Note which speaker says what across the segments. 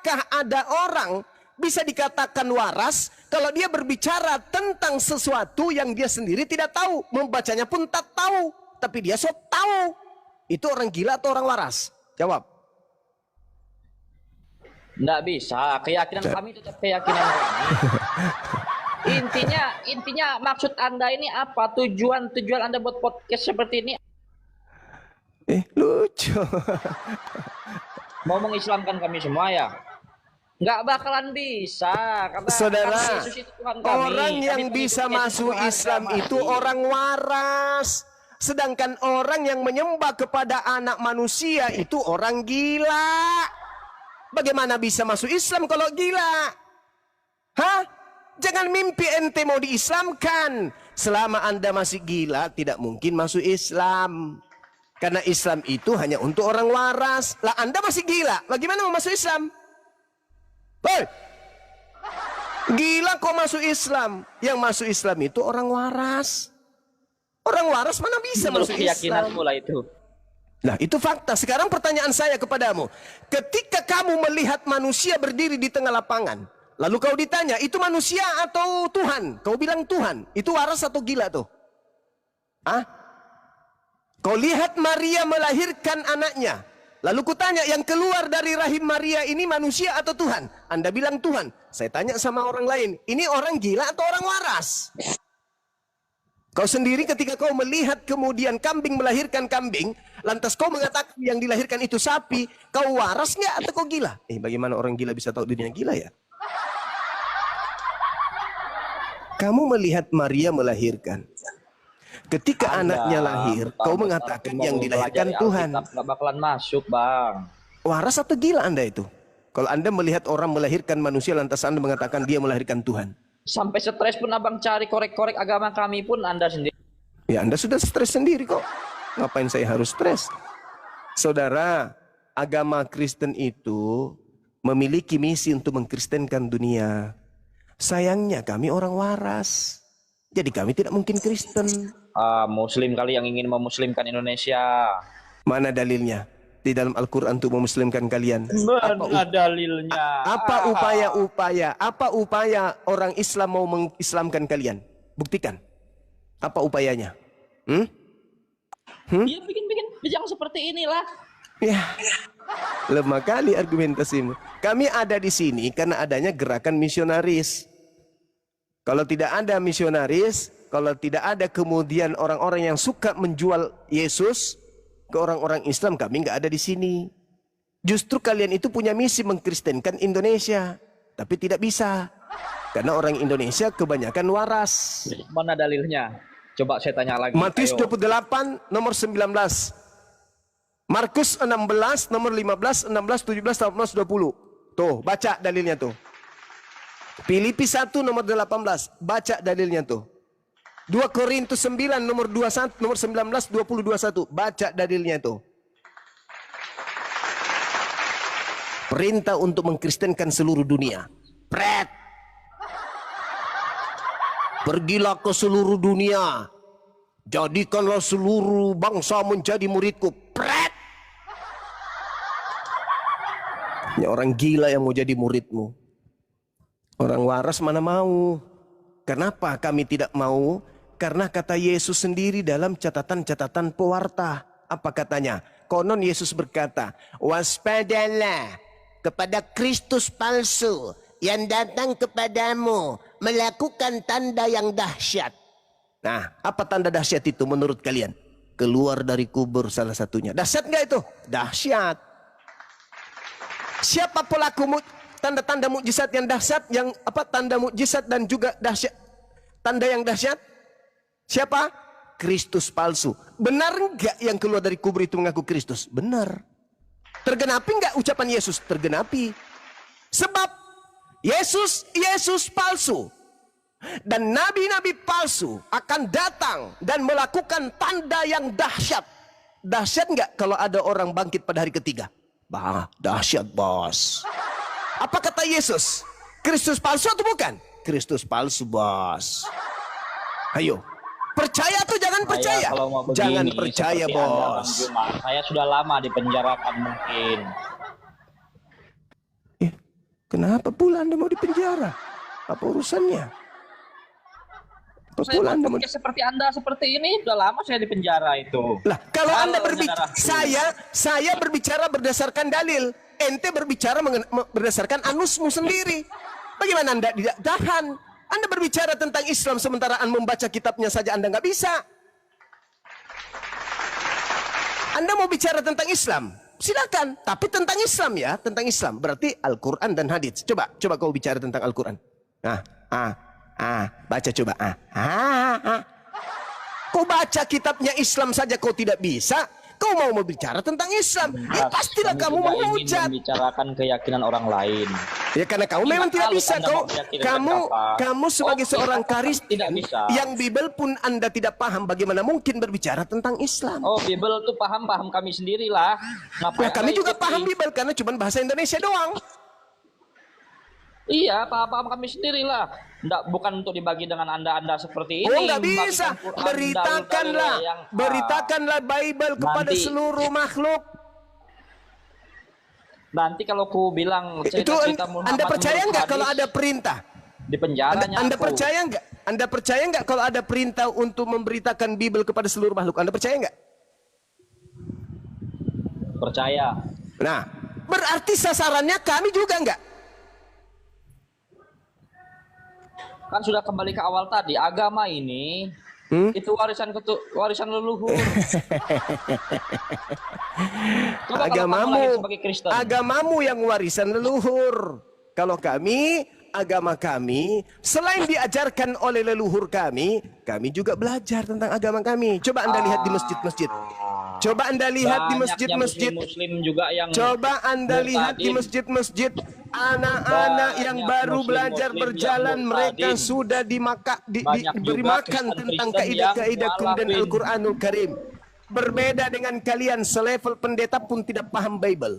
Speaker 1: Apakah ada orang bisa dikatakan waras kalau dia berbicara tentang sesuatu yang dia sendiri tidak tahu, membacanya pun tak tahu, tapi dia sok tahu? Itu orang gila atau orang waras? Jawab.
Speaker 2: Nggak bisa, keyakinan kami tetap keyakinan kami. Intinya maksud Anda ini apa? Tujuan Anda buat podcast seperti ini?
Speaker 1: Lucu.
Speaker 2: Mau mengislamkan kami semua ya? Nggak bakalan bisa. Karena
Speaker 1: Saudara,
Speaker 2: Yesus itu Tuhan kami.
Speaker 1: orang yang
Speaker 2: Kami
Speaker 1: bisa
Speaker 2: pengikut
Speaker 1: masuk
Speaker 2: Yesus
Speaker 1: Islam
Speaker 2: Tuhan
Speaker 1: itu
Speaker 2: kami.
Speaker 1: orang waras. Sedangkan orang yang menyembah kepada anak manusia itu orang gila. Bagaimana bisa masuk Islam kalau gila? Hah? Jangan mimpi ente mau diislamkan. Selama Anda masih gila, tidak mungkin masuk Islam. Karena Islam itu hanya untuk orang waras. Lah Anda masih gila, bagaimana mau masuk Islam? Hei! Gila kok masuk Islam? Yang masuk Islam itu orang waras. Orang waras mana bisa masuk Islam?
Speaker 2: Mulai itu.
Speaker 1: Nah itu fakta. Sekarang pertanyaan saya kepadamu. Ketika kamu melihat manusia berdiri di tengah lapangan, lalu kau ditanya, itu manusia atau Tuhan? Kau bilang Tuhan. Itu waras atau gila tuh? Hah? Kau lihat Maria melahirkan anaknya. Lalu kutanya, yang keluar dari rahim Maria ini manusia atau Tuhan? Anda bilang Tuhan. Saya tanya sama orang lain, ini orang gila atau orang waras? Kau sendiri ketika kau melihat kemudian kambing melahirkan kambing, lantas kau mengatakan yang dilahirkan itu sapi, kau waras nggak atau kau gila? Bagaimana orang gila bisa tahu dirinya gila ya? Kamu melihat Maria melahirkan. Ketika anaknya lahir, kau mengatakan yang dilahirkan Tuhan.
Speaker 2: Nggak bakalan masuk, Bang.
Speaker 1: Waras atau gila Anda itu? Kalau Anda melihat orang melahirkan manusia, lantas Anda mengatakan dia melahirkan Tuhan.
Speaker 2: Sampai stres pun Abang cari korek-korek agama kami pun Anda sendiri.
Speaker 1: Ya Anda sudah stres sendiri kok. Ngapain saya harus stres? Saudara, agama Kristen itu memiliki misi untuk mengkristenkan dunia. Sayangnya kami orang waras. Jadi kami tidak mungkin Kristen.
Speaker 2: Muslim kali yang ingin memuslimkan Indonesia.
Speaker 1: Mana dalilnya? Di dalam Al-Quran untuk memuslimkan kalian.
Speaker 2: Mana dalilnya?
Speaker 1: Apa upaya orang Islam mau mengislamkan kalian? Buktikan. Apa upayanya?
Speaker 2: Ya bikin yang seperti inilah.
Speaker 1: Ya, lemah kali argumentasimu. Kami ada di sini karena adanya gerakan misionaris. Kalau tidak ada misionaris, kalau tidak ada kemudian orang-orang yang suka menjual Yesus ke orang-orang Islam, kami nggak ada di sini. Justru kalian itu punya misi mengkristenkan Indonesia, tapi tidak bisa karena orang Indonesia kebanyakan waras.
Speaker 2: Mana dalilnya? Coba saya tanya lagi.
Speaker 1: Matius 28 nomor 19, Markus 16 nomor 15, 16, 17, 18, 20. Tuh baca dalilnya tuh. Filipi 1 nomor 18, baca dalilnya tuh. 2 Korintus 9 nomor 21, nomor 19, 20, 21, baca dalilnya tuh. Perintah untuk mengkristenkan seluruh dunia. Pret. Pergilah ke seluruh dunia. Jadikanlah seluruh bangsa menjadi muridku. Pret. Ini orang gila yang mau jadi muridmu. Orang waras mana mau? Kenapa kami tidak mau? Karena kata Yesus sendiri dalam catatan-catatan pewarta. Apa katanya? Konon Yesus berkata, waspadalah kepada Kristus palsu yang datang kepadamu melakukan tanda yang dahsyat. Nah, apa tanda dahsyat itu menurut kalian? Keluar dari kubur salah satunya. Dahsyat nggak itu? Dahsyat. Siapa pelaku tanda-tanda mukjizat yang dahsyat, yang apa tanda mukjizat dan juga dahsyat, tanda yang dahsyat? Siapa? Kristus palsu. Benar enggak yang keluar dari kubur itu mengaku Kristus? Benar. Tergenapi enggak ucapan Yesus? Tergenapi. Sebab Yesus palsu. Dan nabi-nabi palsu akan datang dan melakukan tanda yang dahsyat. Dahsyat enggak kalau ada orang bangkit pada hari ketiga? Bah, dahsyat bos. Apa kata Yesus? Kristus palsu atau bukan? Kristus palsu bos. Ayo. Percaya atau jangan percaya? Jangan percaya bos.
Speaker 2: Saya sudah lama dipenjarakan mungkin.
Speaker 1: Kenapa pula Anda mau dipenjara? Apa urusannya? Apa
Speaker 2: Saya
Speaker 1: pula Anda mau...
Speaker 2: podcast seperti Anda seperti ini udah lama saya di penjara itu.
Speaker 1: Lah, kalau Anda berbicara,
Speaker 2: saudaraku.
Speaker 1: saya berbicara berdasarkan dalil. Ente berbicara berdasarkan anusmu sendiri. Bagaimana Anda tidak tahan? Anda berbicara tentang Islam sementara Anda membaca kitabnya saja Anda nggak bisa. Anda mau bicara tentang Islam, silakan. Tapi tentang Islam ya, tentang Islam. Berarti Al-Quran dan hadits. Coba kau bicara tentang Al-Quran. Baca coba. Kau baca kitabnya Islam saja kau tidak bisa. Kau mau bicara tentang Islam, ya pastilah kamu menghujat.
Speaker 2: Membicarakan keyakinan orang lain.
Speaker 1: Ya karena kamu memang tidak bisa. Kamu sebagai seorang karis
Speaker 2: tidak bisa.
Speaker 1: Yang Bible pun Anda tidak paham, bagaimana mungkin berbicara tentang Islam?
Speaker 2: Oh, Bible tuh paham kami sendirilah.
Speaker 1: Ya kami juga paham Bible karena cuma bahasa Indonesia doang.
Speaker 2: Iya, paham kami sendirilah. Bukan untuk dibagi dengan Anda seperti ini.
Speaker 1: Oh, nggak bisa. Beritakanlah Bible kepada seluruh makhluk.
Speaker 2: Nanti kalau ku bilang
Speaker 1: itu Anda percaya nggak kalau ada perintah?
Speaker 2: Di penjaranya
Speaker 1: Anda percaya nggak? Anda percaya nggak kalau ada perintah untuk memberitakan Bible kepada seluruh makhluk? Anda percaya nggak?
Speaker 2: Percaya.
Speaker 1: Nah, berarti sasarannya kami juga nggak?
Speaker 2: Kan sudah kembali ke awal tadi, agama ini itu warisan leluhur.
Speaker 1: Agamamu yang warisan leluhur. Kalau kami, agama kami selain diajarkan oleh leluhur kami juga belajar tentang agama kami. Coba Anda lihat di masjid-masjid. Coba Anda lihat di masjid-masjid.
Speaker 2: Muslim juga yang
Speaker 1: coba Anda lihat di masjid-masjid. Anak-anak yang baru belajar berjalan, mereka sudah diberi makan tentang kaidah-kaidah dan Al-Quranul Karim. Berbeda dengan kalian, selevel pendeta pun tidak paham Bible.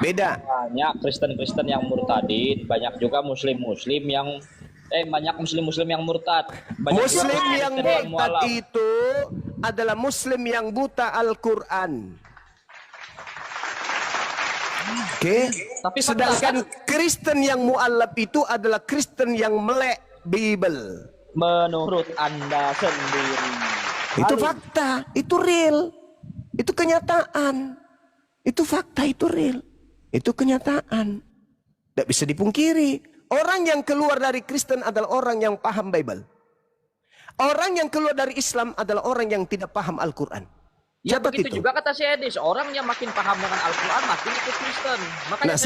Speaker 1: Beda.
Speaker 2: Banyak Kristen-Kristen yang murtadin, banyak juga Muslim-Muslim yang banyak Muslim-Muslim yang murtad.
Speaker 1: Muslim yang murtad itu adalah Muslim yang buta Al-Quran. Oke. Tapi sedangkan Kristen yang mu'alaf itu adalah Kristen yang melek Bible.
Speaker 2: Menurut Anda sendiri.
Speaker 1: Itu fakta, itu real. Itu kenyataan. Itu fakta, itu real. Itu kenyataan. Tidak bisa dipungkiri. Orang yang keluar dari Kristen adalah orang yang paham Bible. Orang yang keluar dari Islam adalah orang yang tidak paham Al-Quran.
Speaker 2: Ya begitu itu? Juga kata si Edis, orang yang makin paham dengan Al-Quran makin ikut Kristen. Makanya
Speaker 1: nah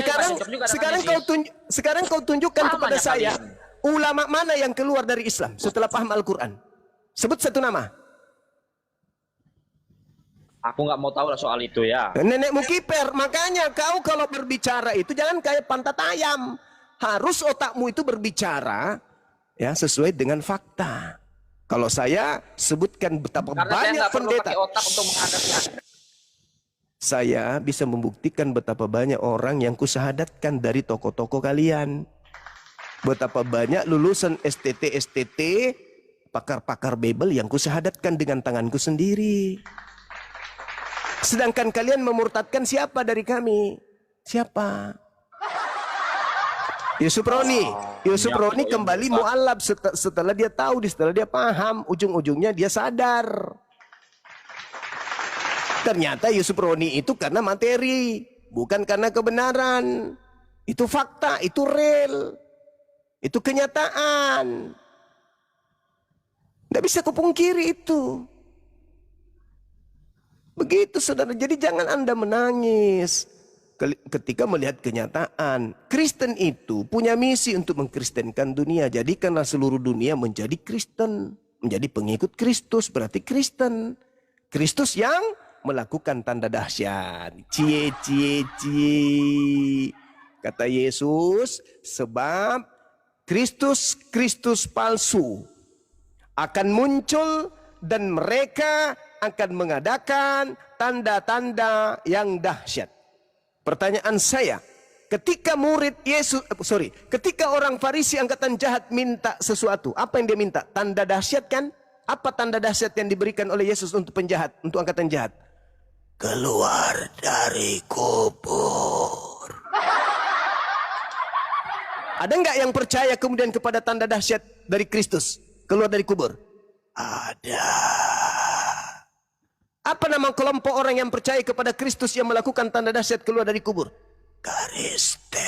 Speaker 1: sekarang kau tunjukkan kepada saya ulama mana yang keluar dari Islam setelah paham Al-Quran. Sebut satu nama.
Speaker 2: Aku nggak mau tahu lah soal itu ya.
Speaker 1: Nenekmu kiper, makanya kau kalau berbicara itu jangan kayak pantat ayam. Harus otakmu itu berbicara ya sesuai dengan fakta. Kalau saya sebutkan betapa banyak pendeta, saya bisa membuktikan betapa banyak orang yang kusahadatkan dari tokoh-tokoh kalian. Betapa banyak lulusan STT, pakar-pakar Bible yang kusahadatkan dengan tanganku sendiri. Sedangkan kalian memurtadkan siapa dari kami? Siapa? Yusuf Roni kembali mu'alaf setelah dia tahu, setelah dia paham, ujung-ujungnya dia sadar. Ternyata Yusuf Roni itu karena materi, bukan karena kebenaran. Itu fakta, itu real. Itu kenyataan. Tidak bisa kupungkiri itu. Begitu saudara, jadi jangan Anda menangis ketika melihat kenyataan. Kristen itu punya misi untuk mengkristenkan dunia. Jadikanlah seluruh dunia menjadi Kristen, menjadi pengikut Kristus, berarti Kristen. Kristus yang melakukan tanda dahsyat. Cie. Kata Yesus, sebab Kristus palsu akan muncul dan mereka akan mengadakan tanda-tanda yang dahsyat. Pertanyaan saya, ketika ketika orang Farisi angkatan jahat minta sesuatu, apa yang dia minta? Tanda dahsyat kan? Apa tanda dahsyat yang diberikan oleh Yesus untuk penjahat, untuk angkatan jahat? Keluar dari kubur. Ada nggak yang percaya kemudian kepada tanda dahsyat dari Kristus keluar dari kubur? Ada. Apa nama kelompok orang yang percaya kepada Kristus yang melakukan tanda dahsyat keluar dari kubur? Kristen.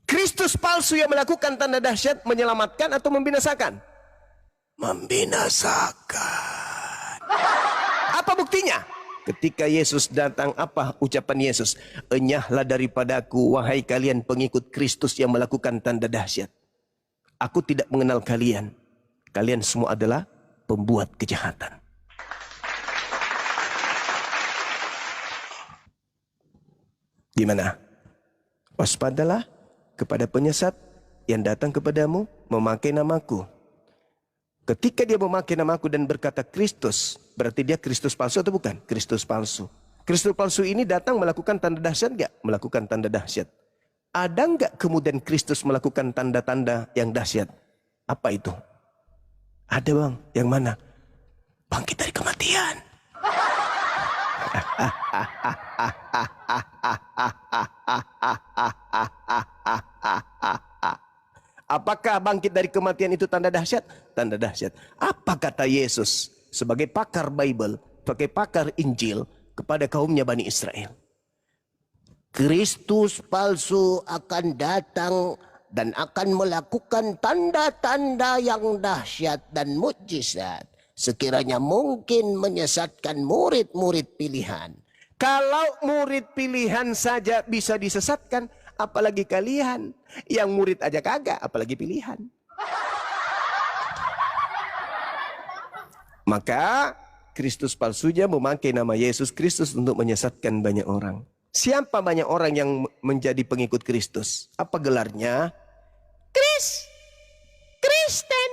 Speaker 1: Kristus palsu yang melakukan tanda dahsyat menyelamatkan atau membinasakan? Membinasakan. Apa buktinya? Ketika Yesus datang, apa ucapan Yesus? Enyahlah daripadaku, wahai kalian pengikut Kristus yang melakukan tanda dahsyat. Aku tidak mengenal kalian. Kalian semua adalah pembuat kejahatan. Gimana? Waspadalah kepada penyesat yang datang kepadamu memakai namaku. Ketika dia memakai namaku dan berkata Kristus, berarti dia Kristus palsu atau bukan? Kristus palsu. Kristus palsu ini datang melakukan tanda dahsyat enggak? Melakukan tanda dahsyat. Ada enggak kemudian Kristus melakukan tanda-tanda yang dahsyat? Apa itu? Ada bang. Yang mana? Bangkit dari kematian. Apakah bangkit dari kematian itu tanda dahsyat? Tanda dahsyat. Apa kata Yesus sebagai pakar Bible, sebagai pakar Injil kepada kaumnya Bani Israel? Kristus palsu akan datang dan akan melakukan tanda-tanda yang dahsyat dan mukjizat. Sekiranya mungkin menyesatkan murid-murid pilihan. Kalau murid pilihan saja bisa disesatkan, apalagi kalian yang murid aja kagak, apalagi pilihan. Maka Kristus palsunya memakai nama Yesus Kristus untuk menyesatkan banyak orang. Siapa banyak orang yang menjadi pengikut Kristus? Apa gelarnya? Kristen.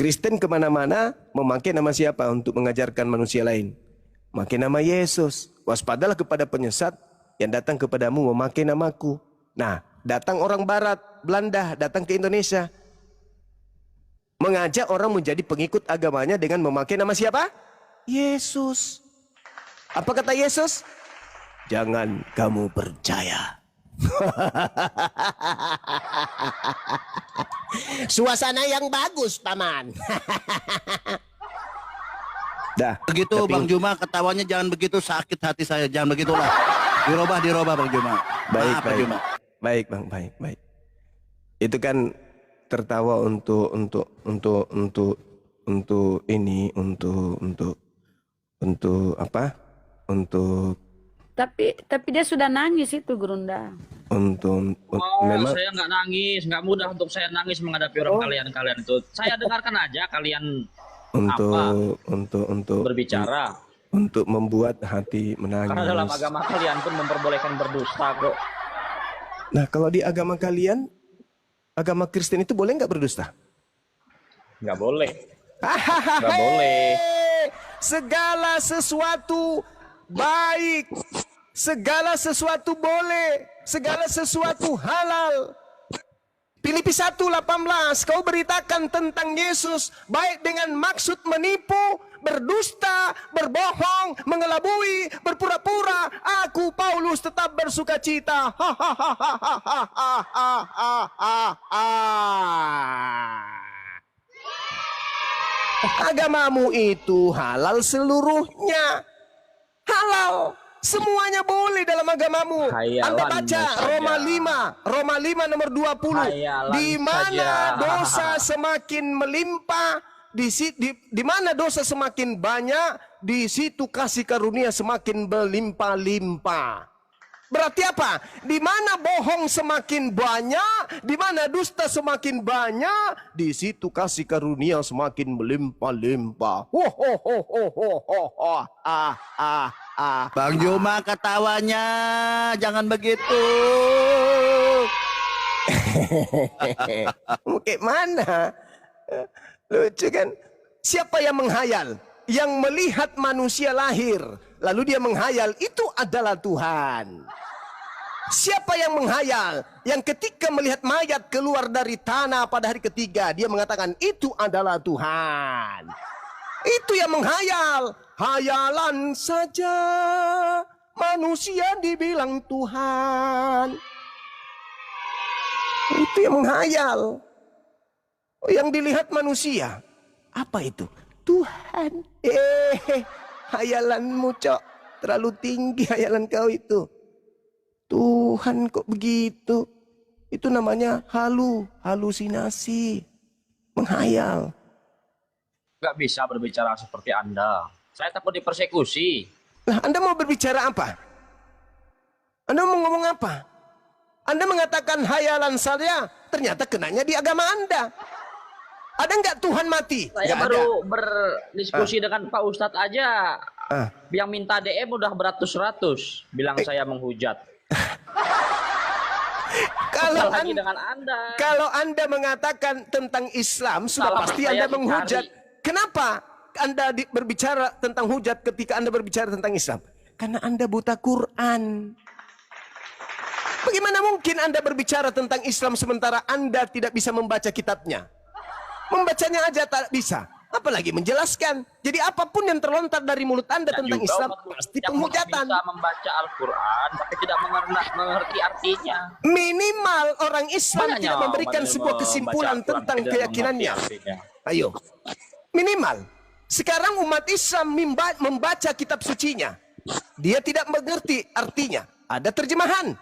Speaker 1: Kristen kemana-mana memakai nama siapa untuk mengajarkan manusia lain? Memakai nama Yesus. Waspadalah kepada penyesat yang datang kepadamu memakai namaku. Nah, datang orang Barat, Belanda, datang ke Indonesia. Mengajak orang menjadi pengikut agamanya dengan memakai nama siapa? Yesus. Apa kata Yesus? Jangan kamu percaya. Suasana yang bagus, Paman. Dah.
Speaker 3: Begitu
Speaker 1: tapi...
Speaker 3: Bang Juma, ketawanya jangan begitu, sakit hati saya. Jangan begitulah. Dirobah Bang Juma.
Speaker 1: Baik,
Speaker 3: Maaf, Bang Juma.
Speaker 1: Baik, Bang, baik. Itu kan tertawa untuk ini, untuk apa? Untuk
Speaker 4: Tapi dia sudah nangis itu, Gurunda.
Speaker 1: Memang
Speaker 2: saya nggak nangis, nggak mudah untuk saya nangis menghadapi orang kalian itu. Saya dengarkan aja kalian
Speaker 1: untuk
Speaker 2: berbicara.
Speaker 1: Untuk membuat hati menangis.
Speaker 2: Karena dalam agama kalian pun memperbolehkan berdusta kok.
Speaker 1: Nah, kalau di agama kalian, agama Kristen itu boleh nggak berdusta?
Speaker 2: Nggak boleh. Nggak boleh.
Speaker 1: Segala sesuatu baik, segala sesuatu boleh, segala sesuatu halal. Filipi 1:18, kau beritakan tentang Yesus baik dengan maksud menipu, berdusta, berbohong, mengelabui, berpura-pura. Aku Paulus tetap bersukacita. Agamamu itu halal seluruhnya. Halal. Semuanya boleh dalam agamamu. Anda baca Roma 5 nomor 20. Di mana dosa semakin melimpah, di mana dosa semakin banyak, di situ kasih karunia semakin berlimpah-limpah. Berarti apa? Di mana bohong semakin banyak, di mana dusta semakin banyak, di situ kasih karunia semakin melimpah-limpah.
Speaker 3: Bang Juma, ketawanya jangan begitu.
Speaker 1: Kayak mana? Lucu kan? Siapa yang menghayal? Yang melihat manusia lahir, lalu dia menghayal, itu adalah Tuhan. Siapa yang menghayal? Yang ketika melihat mayat keluar dari tanah pada hari ketiga, dia mengatakan, itu adalah Tuhan. Itu yang menghayal. Hayalan saja manusia dibilang Tuhan. Itu yang menghayal. Yang dilihat manusia. Apa itu? Tuhan. Hayalanmu, Cok. Terlalu tinggi hayalan kau itu. Tuhan kok begitu? Itu namanya halusinasi. Menghayal.
Speaker 2: Nggak bisa berbicara seperti Anda. Saya takut dipersekusi.
Speaker 1: Nah, Anda mau berbicara apa? Anda mau ngomong apa? Anda mengatakan hayalan saya, ternyata kenanya di agama Anda. Ada nggak Tuhan mati?
Speaker 2: Saya
Speaker 1: Nggak
Speaker 2: baru
Speaker 1: ada.
Speaker 2: berdiskusi dengan Pak Ustadz aja. Yang minta DM udah beratus-ratus. Bilang saya menghujat.
Speaker 1: Kalau
Speaker 2: dengan Anda.
Speaker 1: Kalau Anda mengatakan tentang Islam, sudah
Speaker 2: Salah
Speaker 1: pasti
Speaker 2: saya
Speaker 1: Anda menghujat.
Speaker 2: dicari.
Speaker 1: Kenapa Anda berbicara tentang hujat ketika Anda berbicara tentang Islam? Karena Anda buta Quran. Bagaimana mungkin Anda berbicara tentang Islam sementara Anda tidak bisa membaca kitabnya? Membacanya aja tak bisa. Apalagi menjelaskan. Jadi apapun yang terlontar dari mulut Anda tentang Islam pasti penghujatan.
Speaker 2: Bisa membaca Al-Quran tapi tidak mengerti artinya.
Speaker 1: Minimal orang Islam
Speaker 2: Makanya
Speaker 1: tidak memberikan
Speaker 2: membaca
Speaker 1: sebuah kesimpulan
Speaker 2: Al-Quran
Speaker 1: tentang
Speaker 2: tidak
Speaker 1: keyakinannya.
Speaker 2: mengerti artinya.
Speaker 1: Ayo. Minimal. Sekarang umat Islam membaca kitab sucinya. Dia tidak mengerti artinya. Ada terjemahan.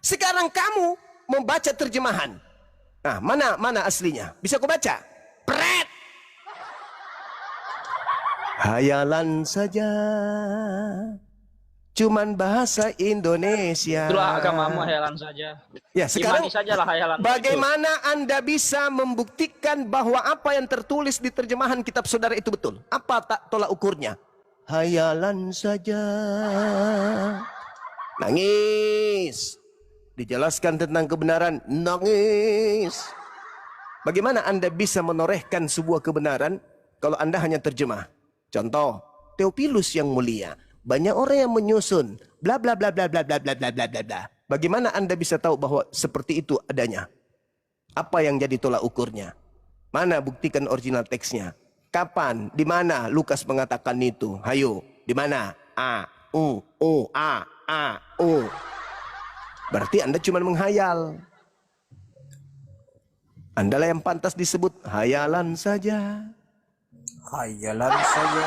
Speaker 1: Sekarang kamu membaca terjemahan. Nah, mana aslinya? Bisa kau baca? Pret. Hayalan saja. Cuman bahasa Indonesia.
Speaker 2: Itulah agamamu hayalan saja.
Speaker 1: Ya, sekarang
Speaker 2: Imani sajalah hayalan.
Speaker 1: bagaimana Anda bisa membuktikan bahwa apa yang tertulis di terjemahan kitab saudara itu betul? Apa tak tolak ukurnya? Hayalan saja. Nangis. Dijelaskan tentang kebenaran, nangis. Bagaimana Anda bisa menorehkan sebuah kebenaran kalau Anda hanya terjemah? Contoh, Theophilus yang mulia. Banyak orang yang menyusun bla bla bla bla bla bla bla bla bla bla bla. Bagaimana Anda bisa tahu bahwa seperti itu adanya? Apa yang jadi tolak ukurnya? Mana buktikan original teksnya? Kapan? Di mana Lukas mengatakan itu? Hayo, di mana? A, U, A, U. Berarti Anda cuma menghayal. Anda lah yang pantas disebut hayalan saja.
Speaker 3: Hayalan saja.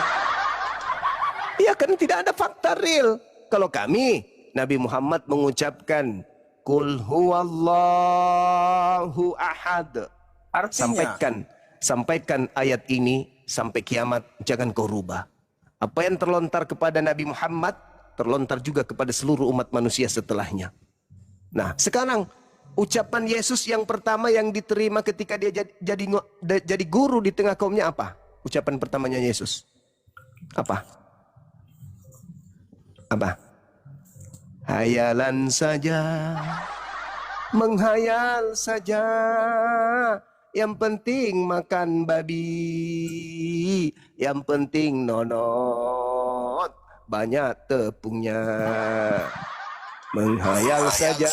Speaker 1: Iya, kan tidak ada fakta real. Kalau kami, Nabi Muhammad mengucapkan Qul huwallahu ahad.
Speaker 3: Artinya?
Speaker 1: Sampaikan ayat ini sampai kiamat, jangan kau rubah. Apa yang terlontar kepada Nabi Muhammad, terlontar juga kepada seluruh umat manusia setelahnya. Nah, sekarang ucapan Yesus yang pertama yang diterima ketika dia jadi guru di tengah kaumnya apa? Ucapan pertamanya Yesus. Apa? Apa? Hayalan saja. Menghayal saja. Yang penting makan babi. Yang penting nonot. Banyak tepungnya. Menghayal saja.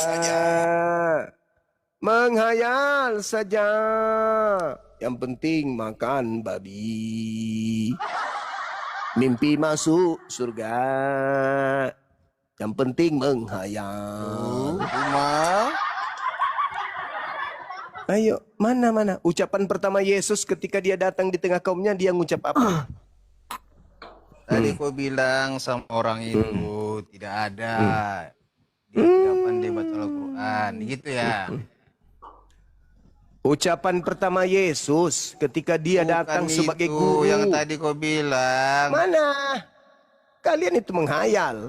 Speaker 1: Menghayal saja. Yang penting makan babi. Mimpi masuk surga. Yang penting menghayal. Ayo, mana? Ucapan pertama Yesus ketika dia datang di tengah kaumnya, dia ngucap apa?
Speaker 3: Tadi kau bilang sama orang itu tidak ada. Dia tidak pandai baca Al-Quran. Gitu ya.
Speaker 1: Ucapan pertama Yesus ketika dia datang
Speaker 3: Bukan
Speaker 1: sebagai
Speaker 3: itu
Speaker 1: guru.
Speaker 3: yang tadi kau bilang.
Speaker 1: Mana? Kalian itu menghayal.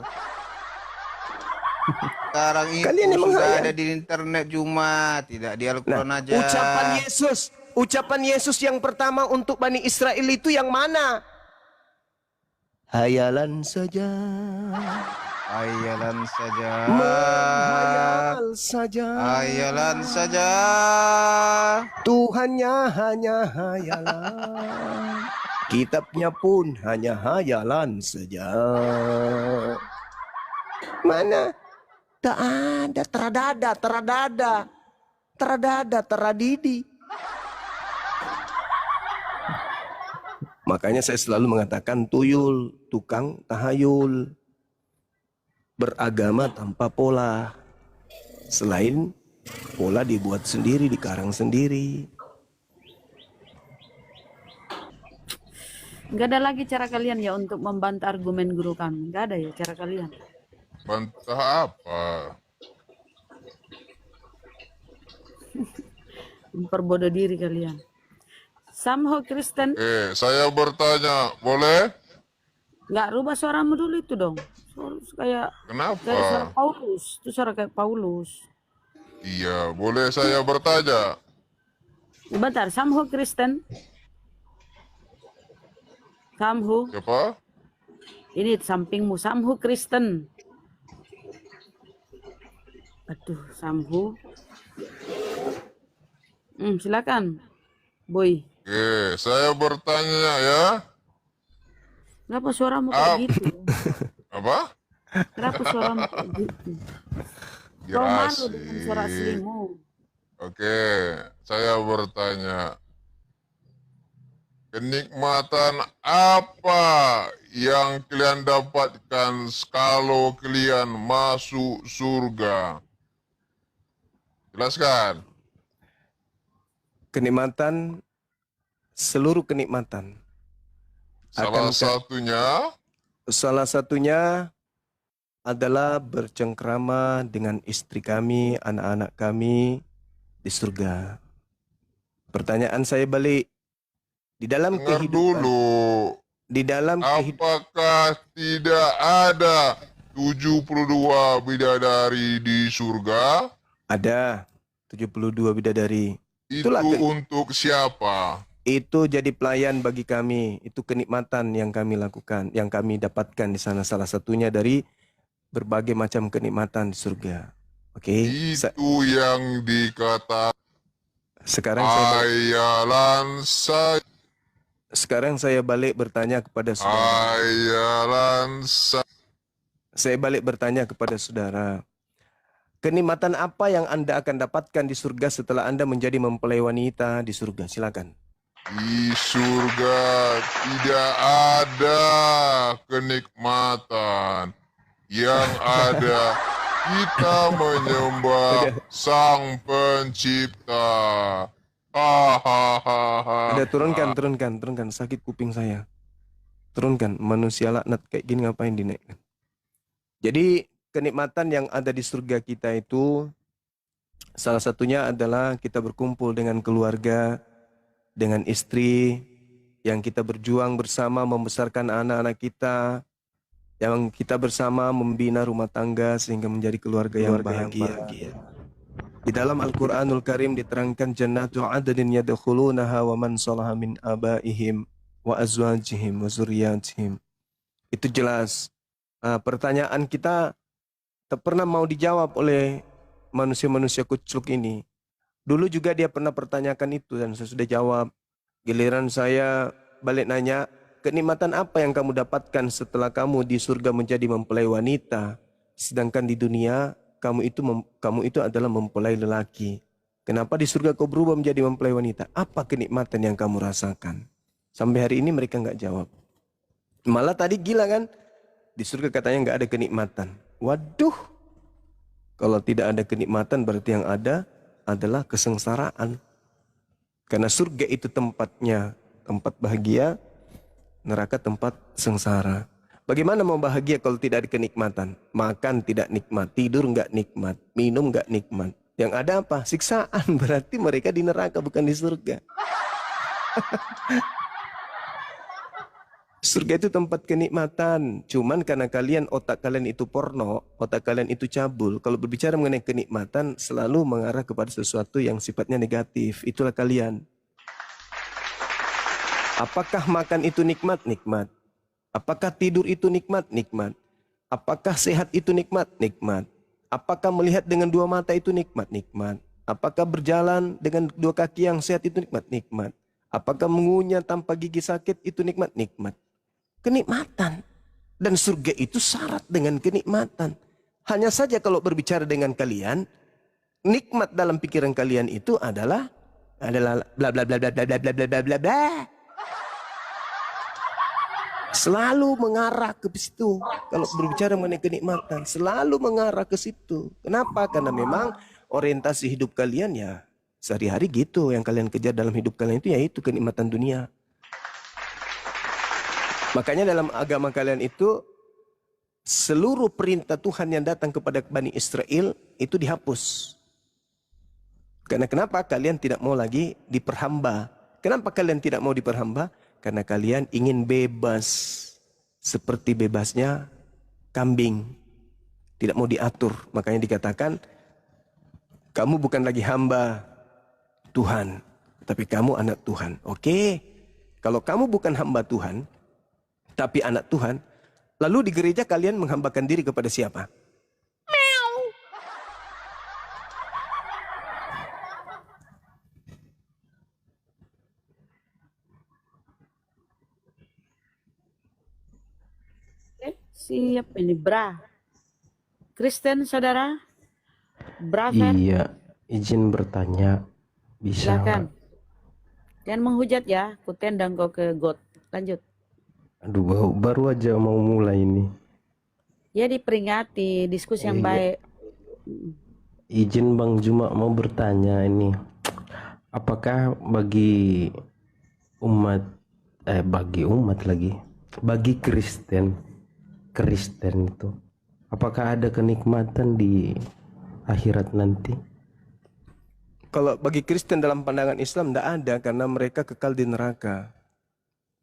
Speaker 3: Sekarang itu
Speaker 1: Kalian yang
Speaker 3: sudah
Speaker 1: menghayal.
Speaker 3: ada di internet cuma tidak di Al-Quran
Speaker 1: Nah,
Speaker 3: aja.
Speaker 1: ucapan Yesus yang pertama untuk Bani Israel itu yang mana? Hayalan saja.
Speaker 3: Hayalan saja.
Speaker 1: Menghayal saja.
Speaker 3: Hayalan saja.
Speaker 1: Tuhannya hanya hayalan. Kitabnya pun hanya hayalan saja. Mana? Tak ada, teradada, teradidi. Makanya saya selalu mengatakan tuyul, tukang tahayul. Beragama tanpa pola. Selain pola dibuat sendiri, dikarang sendiri.
Speaker 4: Nggak ada lagi cara kalian ya untuk membantah argumen guru kami. Nggak ada ya cara kalian.
Speaker 5: Bantah apa?
Speaker 4: Memperbodoh diri kalian. Somehow Kristen,
Speaker 5: Saya bertanya, boleh?
Speaker 4: nggak rubah suaramu dulu itu dong. Kayak suara
Speaker 5: Kenapa?
Speaker 4: Paulus. Itu suara kayak Paulus.
Speaker 5: Iya, boleh saya bertanya?
Speaker 4: Bentar, somehow Kristen. Somehow.
Speaker 5: Siapa?
Speaker 4: Ini sampingmu, Samhu Kristen. Aduh, Samhu. Silakan, Boy.
Speaker 5: Saya bertanya ya.
Speaker 4: Kenapa suaramu kayak gitu?
Speaker 5: Apa?
Speaker 4: Kenapa suaramu kayak gitu? Kau malu dengan suara
Speaker 5: Jelasin.
Speaker 4: aslimu.
Speaker 5: Oke, saya bertanya. Kenikmatan apa yang kalian dapatkan kalau kalian masuk surga? Jelaskan.
Speaker 1: Kenikmatan, seluruh kenikmatan.
Speaker 5: Salah satunya
Speaker 1: Adalah bercengkrama dengan istri kami, anak-anak kami di surga. Pertanyaan saya balik. Di dalam
Speaker 5: dengar
Speaker 1: kehidupan,
Speaker 5: dulu.
Speaker 1: di dalam kehidupan,
Speaker 5: Apakah tidak ada 72 bidadari di surga?
Speaker 1: ada 72 bidadari.
Speaker 5: Itu untuk siapa?
Speaker 1: Itu jadi pelayan bagi kami. Itu kenikmatan yang kami lakukan, yang kami dapatkan di sana. Salah satunya dari berbagai macam kenikmatan di surga. Oke.
Speaker 5: Itu yang dikatakan
Speaker 1: Sekarang saya balik bertanya kepada saudara. Saya balik bertanya kepada saudara. Kenikmatan apa yang Anda akan dapatkan di surga setelah Anda menjadi mempelai wanita di surga? Silakan.
Speaker 5: Di surga tidak ada kenikmatan. Yang ada kita menyembah Sang Pencipta. Hahaha.
Speaker 1: Ada turunkan. Sakit kuping saya. Turunkan. Manusia laknat kayak gini ngapain dinaikkan? Jadi kenikmatan yang ada di surga kita itu salah satunya adalah kita berkumpul dengan keluarga, dengan istri, yang kita berjuang bersama membesarkan anak-anak kita, yang kita bersama membina rumah tangga sehingga menjadi keluarga yang bahagia. Di dalam Al-Quranul Karim diterangkan jannatu adnin yadkhulunaha wa man salaha min abaihim wa azwajihim wa zurriyatihim. Itu jelas. Pertanyaan kita tak pernah mau dijawab oleh manusia-manusia kucluk ini. Dulu juga dia pernah pertanyakan itu dan saya sudah jawab. Giliran saya balik nanya, kenikmatan apa yang kamu dapatkan setelah kamu di surga menjadi mempelai wanita, sedangkan di dunia kamu itu adalah mempelai lelaki. Kenapa di surga kau berubah menjadi mempelai wanita? Apa kenikmatan yang kamu rasakan? Sampai hari ini mereka nggak jawab. Malah tadi gila kan? Di surga katanya nggak ada kenikmatan. Waduh, kalau tidak ada kenikmatan berarti yang ada adalah kesengsaraan. Karena surga itu tempatnya, tempat bahagia, neraka tempat sengsara. Bagaimana mau bahagia kalau tidak ada kenikmatan? Makan tidak nikmat, tidur nggak nikmat, minum nggak nikmat. Yang ada apa? Siksaan. Berarti mereka di neraka bukan di surga. Surga itu tempat kenikmatan. Cuman karena otak kalian itu porno, otak kalian itu cabul. Kalau berbicara mengenai kenikmatan selalu mengarah kepada sesuatu yang sifatnya negatif. Itulah kalian. Apakah makan itu nikmat? Nikmat. Apakah tidur itu nikmat? Nikmat. Apakah sehat itu nikmat? Nikmat. Apakah melihat dengan dua mata itu nikmat? Nikmat. Apakah berjalan dengan dua kaki yang sehat itu nikmat? Nikmat. Apakah mengunyah tanpa gigi sakit itu nikmat? Nikmat. Kenikmatan. Dan surga itu syarat dengan kenikmatan. Hanya saja kalau berbicara dengan kalian, nikmat dalam pikiran kalian itu adalah bla bla bla bla bla bla bla bla bla bla bla. Selalu mengarah ke situ. Kalau berbicara mengenai kenikmatan, selalu mengarah ke situ. Kenapa? Karena memang orientasi hidup kalian ya sehari-hari gitu. Yang kalian kejar dalam hidup kalian itu yaitu kenikmatan dunia. Makanya dalam agama kalian itu seluruh perintah Tuhan yang datang kepada Bani Israel itu dihapus. Karena kenapa? Kalian tidak mau lagi diperhamba. Kenapa kalian tidak mau diperhamba? Karena kalian ingin bebas. Seperti bebasnya kambing. Tidak mau diatur. Makanya dikatakan, kamu bukan lagi hamba Tuhan. Tapi kamu anak Tuhan. Oke. Kalau kamu bukan hamba Tuhan, tapi anak Tuhan, lalu di gereja kalian menghambakan diri kepada siapa?
Speaker 4: Siapa ini? Bra. Kristen, saudara? Brother?
Speaker 6: Iya, izin bertanya. Bisa
Speaker 4: Silakan.
Speaker 6: nggak?
Speaker 4: Jangan menghujat ya. Kutendang kau ke got. Lanjut.
Speaker 6: Aduh, baru aja mau mulai ini.
Speaker 4: Ya diperingati. Diskusi yang
Speaker 6: Iya.
Speaker 4: baik.
Speaker 6: Izin Bang Juma mau bertanya ini. Apakah bagi umat lagi, bagi Kristen itu, apakah ada kenikmatan di akhirat nanti?
Speaker 1: Kalau bagi Kristen dalam pandangan Islam tidak ada, karena mereka kekal di neraka.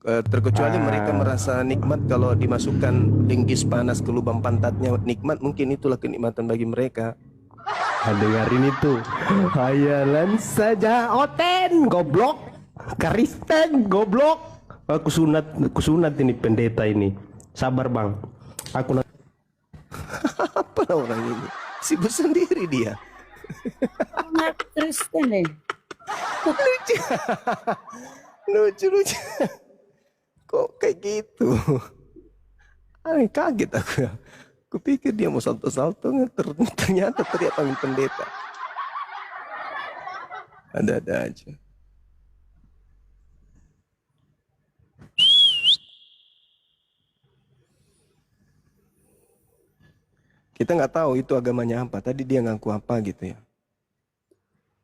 Speaker 1: Terkecuali mereka merasa nikmat kalau dimasukkan linggis panas ke lubang pantatnya, nikmat, mungkin itulah kenikmatan bagi mereka.
Speaker 6: Dengerin itu. Hayalan saja Oten, goblok. Kristen, goblok. Aku sunat ini pendeta ini. Sabar Bang. Aku
Speaker 1: Apa orang ini? Sibuk sendiri dia.
Speaker 4: Nggak Kristen nih.
Speaker 1: Lucu. Kok kayak gitu? Aneh, kaget aku ya. Kupikir dia mau salto-salto, ternyata teriak panggil pendeta. Ada-ada aja. Kita nggak tahu itu agamanya apa. Tadi dia ngaku apa gitu ya.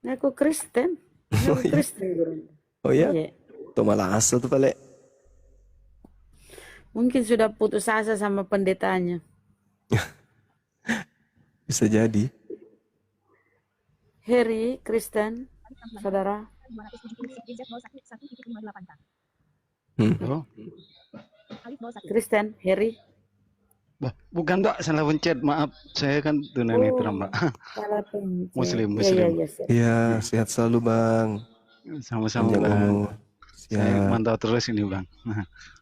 Speaker 4: Aku Kristen.
Speaker 1: Oh,
Speaker 4: Aku
Speaker 1: iya.
Speaker 4: Kristen.
Speaker 1: Oh ya?
Speaker 4: Iya.
Speaker 1: Tuh malah asal tuh Pale.
Speaker 4: Mungkin sudah putus asa sama pendetanya.
Speaker 1: Bisa jadi.
Speaker 4: Harry, Kristen, saudara.
Speaker 7: Oh,
Speaker 4: Kristen, Harry.
Speaker 7: bukan Mbak, salah pencet. Maaf, saya kan tunanetra Mbak.
Speaker 4: Salah pencet.
Speaker 7: Muslim.
Speaker 4: Iya, siap.
Speaker 1: Iya, sehat selalu Bang.
Speaker 7: Sama-sama
Speaker 1: Panjang
Speaker 7: Bang.
Speaker 1: umur.
Speaker 7: Saya
Speaker 1: Siap.
Speaker 7: mantau terus ini Bang.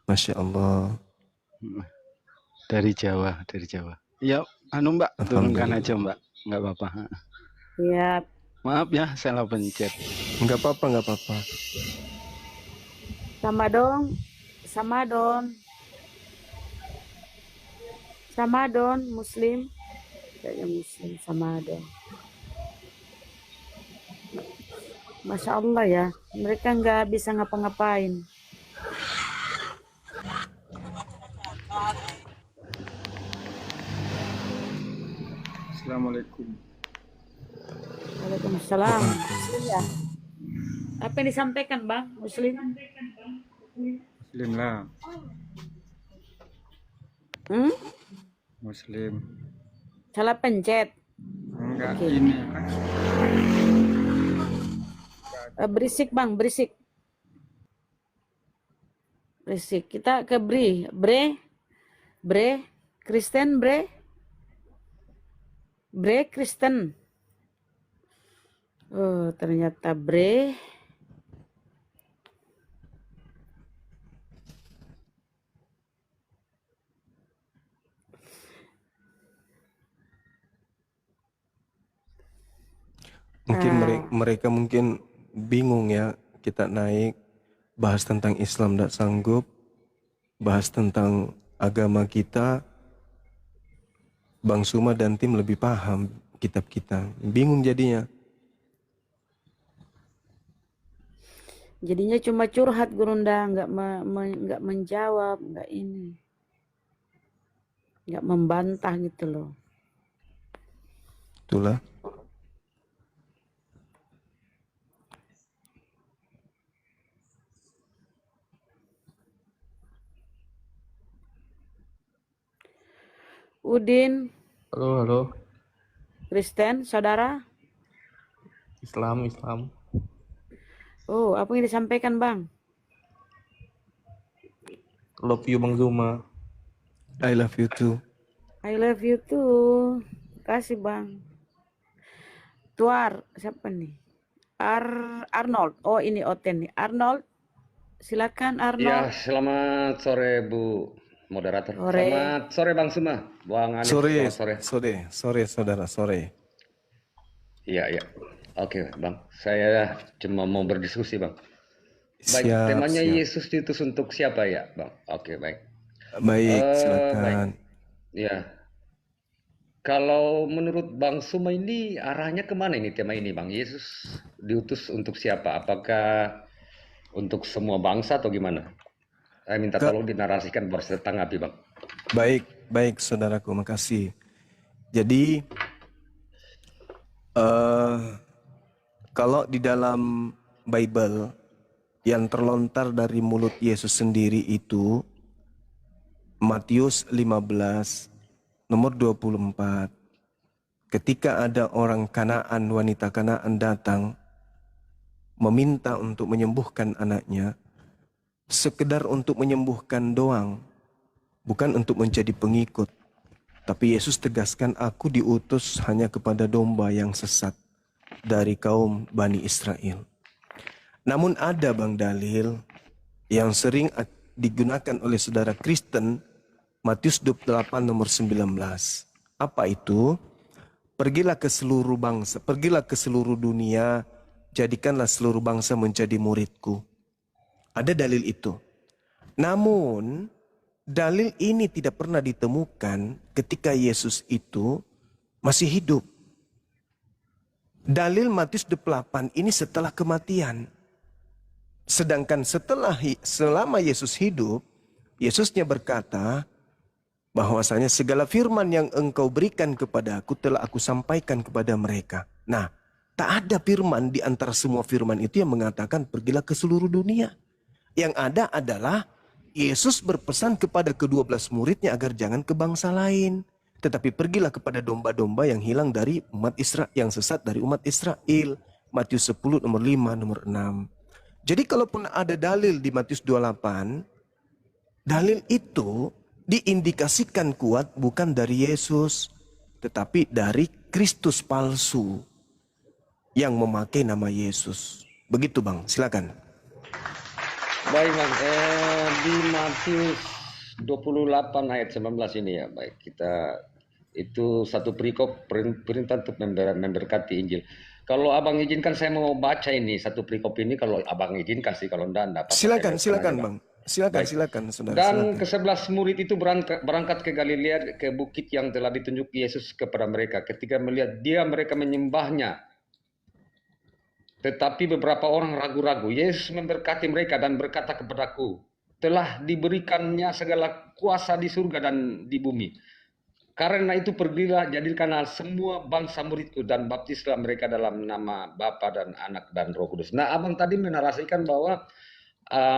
Speaker 1: Masya Allah.
Speaker 7: Dari Jawa. Ya, Mbak, turunkan
Speaker 1: Alhamdulillah.
Speaker 7: aja Mbak. Nggak apa-apa.
Speaker 4: Siap.
Speaker 7: Maaf ya, salah pencet.
Speaker 1: Nggak apa-apa.
Speaker 4: Samadon, Muslim. Kayaknya Muslim, Samadon. Masya Allah ya, mereka nggak bisa ngapa-ngapain.
Speaker 8: Assalamualaikum.
Speaker 4: Waalaikumsalam. Iya. Apa yang disampaikan Bang, Muslim?
Speaker 8: Muslim lah. Muslim.
Speaker 4: Salah pencet.
Speaker 8: Enggak
Speaker 4: Oke.
Speaker 8: ini.
Speaker 4: Berisik Bang, berisik. Berisik. Kita ke Bre, Kristen, Bre Kristen. Oh, ternyata Bre.
Speaker 1: Mungkin mereka mungkin bingung ya, kita naik bahas tentang Islam tidak sanggup, bahas tentang agama kita, Bang Suma dan tim lebih paham kitab kita. Bingung jadinya.
Speaker 4: Jadinya cuma curhat Gurunda, nggak menjawab, nggak ini, nggak membantah gitu loh.
Speaker 1: Itulah.
Speaker 4: Udin,
Speaker 6: Halo, halo.
Speaker 4: Kristen, saudara.
Speaker 6: Islam.
Speaker 4: Oh, apa yang disampaikan Bang?
Speaker 6: Love you Bang Zuma.
Speaker 1: I love you too.
Speaker 4: I love you too. Kasih Bang. Tuar, siapa nih? Arnold. Oh, ini Oten nih. Arnold, silakan
Speaker 9: Ya,
Speaker 4: Arnold.
Speaker 9: selamat sore Bu Moderator.
Speaker 4: Sore.
Speaker 9: Selamat sore Bang Suma, Bang Anif. Selamat sore.
Speaker 1: Sore saudara, sore.
Speaker 9: Iya, iya. Oke Bang, saya cuma mau berdiskusi Bang. Baik,
Speaker 1: Siap,
Speaker 9: temanya
Speaker 1: siap.
Speaker 9: Yesus diutus untuk siapa ya Bang? Oke, baik.
Speaker 1: Baik,
Speaker 9: Baik.
Speaker 1: silakan.
Speaker 9: Ya, kalau menurut Bang Suma ini arahnya kemana ini tema ini Bang? Yesus diutus untuk siapa? Apakah untuk semua bangsa atau gimana? Saya minta tolong dinarasikan baru saya tanggapi Bang.
Speaker 1: Baik, saudaraku, makasih. Jadi, kalau di dalam Bible yang terlontar dari mulut Yesus sendiri itu Matius 15 nomor 24. Ketika ada orang Kanaan, wanita Kanaan datang meminta untuk menyembuhkan anaknya, sekedar untuk menyembuhkan doang, bukan untuk menjadi pengikut. Tapi Yesus tegaskan, aku diutus hanya kepada domba yang sesat dari kaum Bani Israel. Namun ada Bang dalil yang sering digunakan oleh saudara Kristen, Matius 28 nomor 19. Apa itu? Pergilah ke seluruh bangsa, pergilah ke seluruh dunia, jadikanlah seluruh bangsa menjadi muridku. Ada dalil itu. Namun, dalil ini tidak pernah ditemukan ketika Yesus itu masih hidup. Dalil Matius 28 ini setelah kematian. Sedangkan selama Yesus hidup, Yesusnya berkata bahwasanya segala firman yang engkau berikan kepada aku telah aku sampaikan kepada mereka. Nah, tak ada firman di antara semua firman itu yang mengatakan pergilah ke seluruh dunia. Yang ada adalah Yesus berpesan kepada ke-12 muridnya agar jangan ke bangsa lain. Tetapi pergilah kepada domba-domba yang hilang dari umat Israel, yang sesat dari umat Israel. Matius 10 nomor 5, nomor 6. Jadi kalaupun ada dalil di Matius 28, dalil itu diindikasikan kuat bukan dari Yesus, tetapi dari Kristus palsu yang memakai nama Yesus. Begitu Bang, silakan.
Speaker 9: Baik Bang, di Matius 28 ayat 19 ini ya, baik kita itu satu perikop perintah untuk memberkati Injil. Kalau abang izinkan saya mau baca ini satu perikop ini, kalau abang izinkan sih, kalau enggak.
Speaker 1: Silakan Bang, silakan saudara.
Speaker 9: Dan ke-11 murid itu berangkat ke Galilea, ke bukit yang telah ditunjuk Yesus kepada mereka. Ketika melihat dia, mereka menyembahnya. Tetapi beberapa orang ragu-ragu. Yesus memberkati mereka dan berkata kepadaku, telah diberikannya segala kuasa di surga dan di bumi. Karena itu pergilah, jadikanlah semua bangsa muridku dan baptislah mereka dalam nama Bapa dan Anak dan Roh Kudus. Nah, abang tadi menarasikan bahwa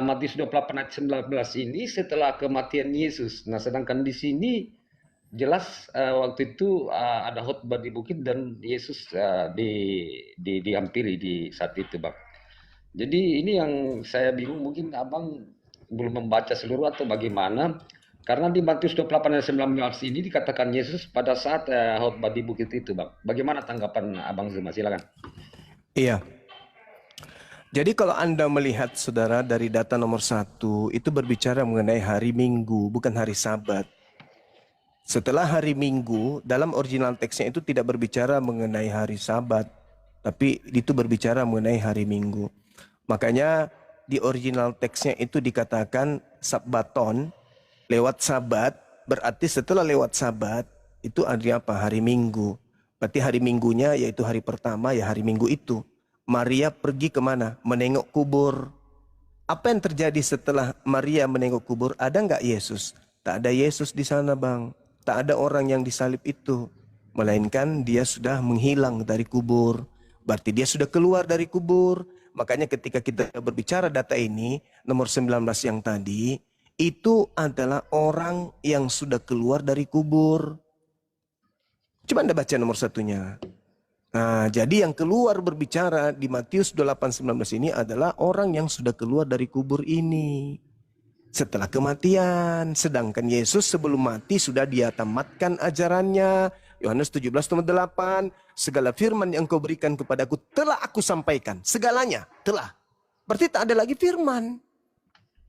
Speaker 9: Matius 28 ayat 19 ini setelah kematian Yesus. Nah, sedangkan di sini jelas waktu itu ada khotbah di bukit dan Yesus dihampiri di saat itu, Bang. Jadi ini yang saya bingung, mungkin abang belum membaca seluruh atau bagaimana. Karena di Matius 28 ayat 19 ini dikatakan Yesus pada saat khotbah di bukit itu, Bang. Bagaimana tanggapan abang Zuma? Silakan.
Speaker 1: Iya. Jadi kalau Anda melihat saudara dari data nomor 1 itu berbicara mengenai hari Minggu, bukan hari Sabat. Setelah hari Minggu, dalam original teksnya itu tidak berbicara mengenai hari Sabat, tapi itu berbicara mengenai hari Minggu. Makanya di original teksnya itu dikatakan Sabbaton, lewat Sabat, berarti setelah lewat Sabat itu hari apa? Hari Minggu. Berarti hari Minggunya yaitu hari pertama ya hari Minggu itu. Maria pergi kemana? Menengok kubur. Apa yang terjadi setelah Maria menengok kubur? Ada nggak Yesus? Tak ada Yesus di sana, Bang. Tak ada orang yang disalib itu. Melainkan dia sudah menghilang dari kubur. Berarti dia sudah keluar dari kubur. Makanya ketika kita berbicara data ini, nomor 19 yang tadi, itu adalah orang yang sudah keluar dari kubur. Coba Anda baca nomor satunya. Nah, jadi yang keluar berbicara di Matius 28:19 ini adalah orang yang sudah keluar dari kubur ini setelah kematian. Sedangkan Yesus sebelum mati sudah dia tamatkan ajarannya. Yohanes 17:8, segala firman yang kau berikan kepadaku telah aku sampaikan. Segalanya telah. Berarti tak ada lagi firman.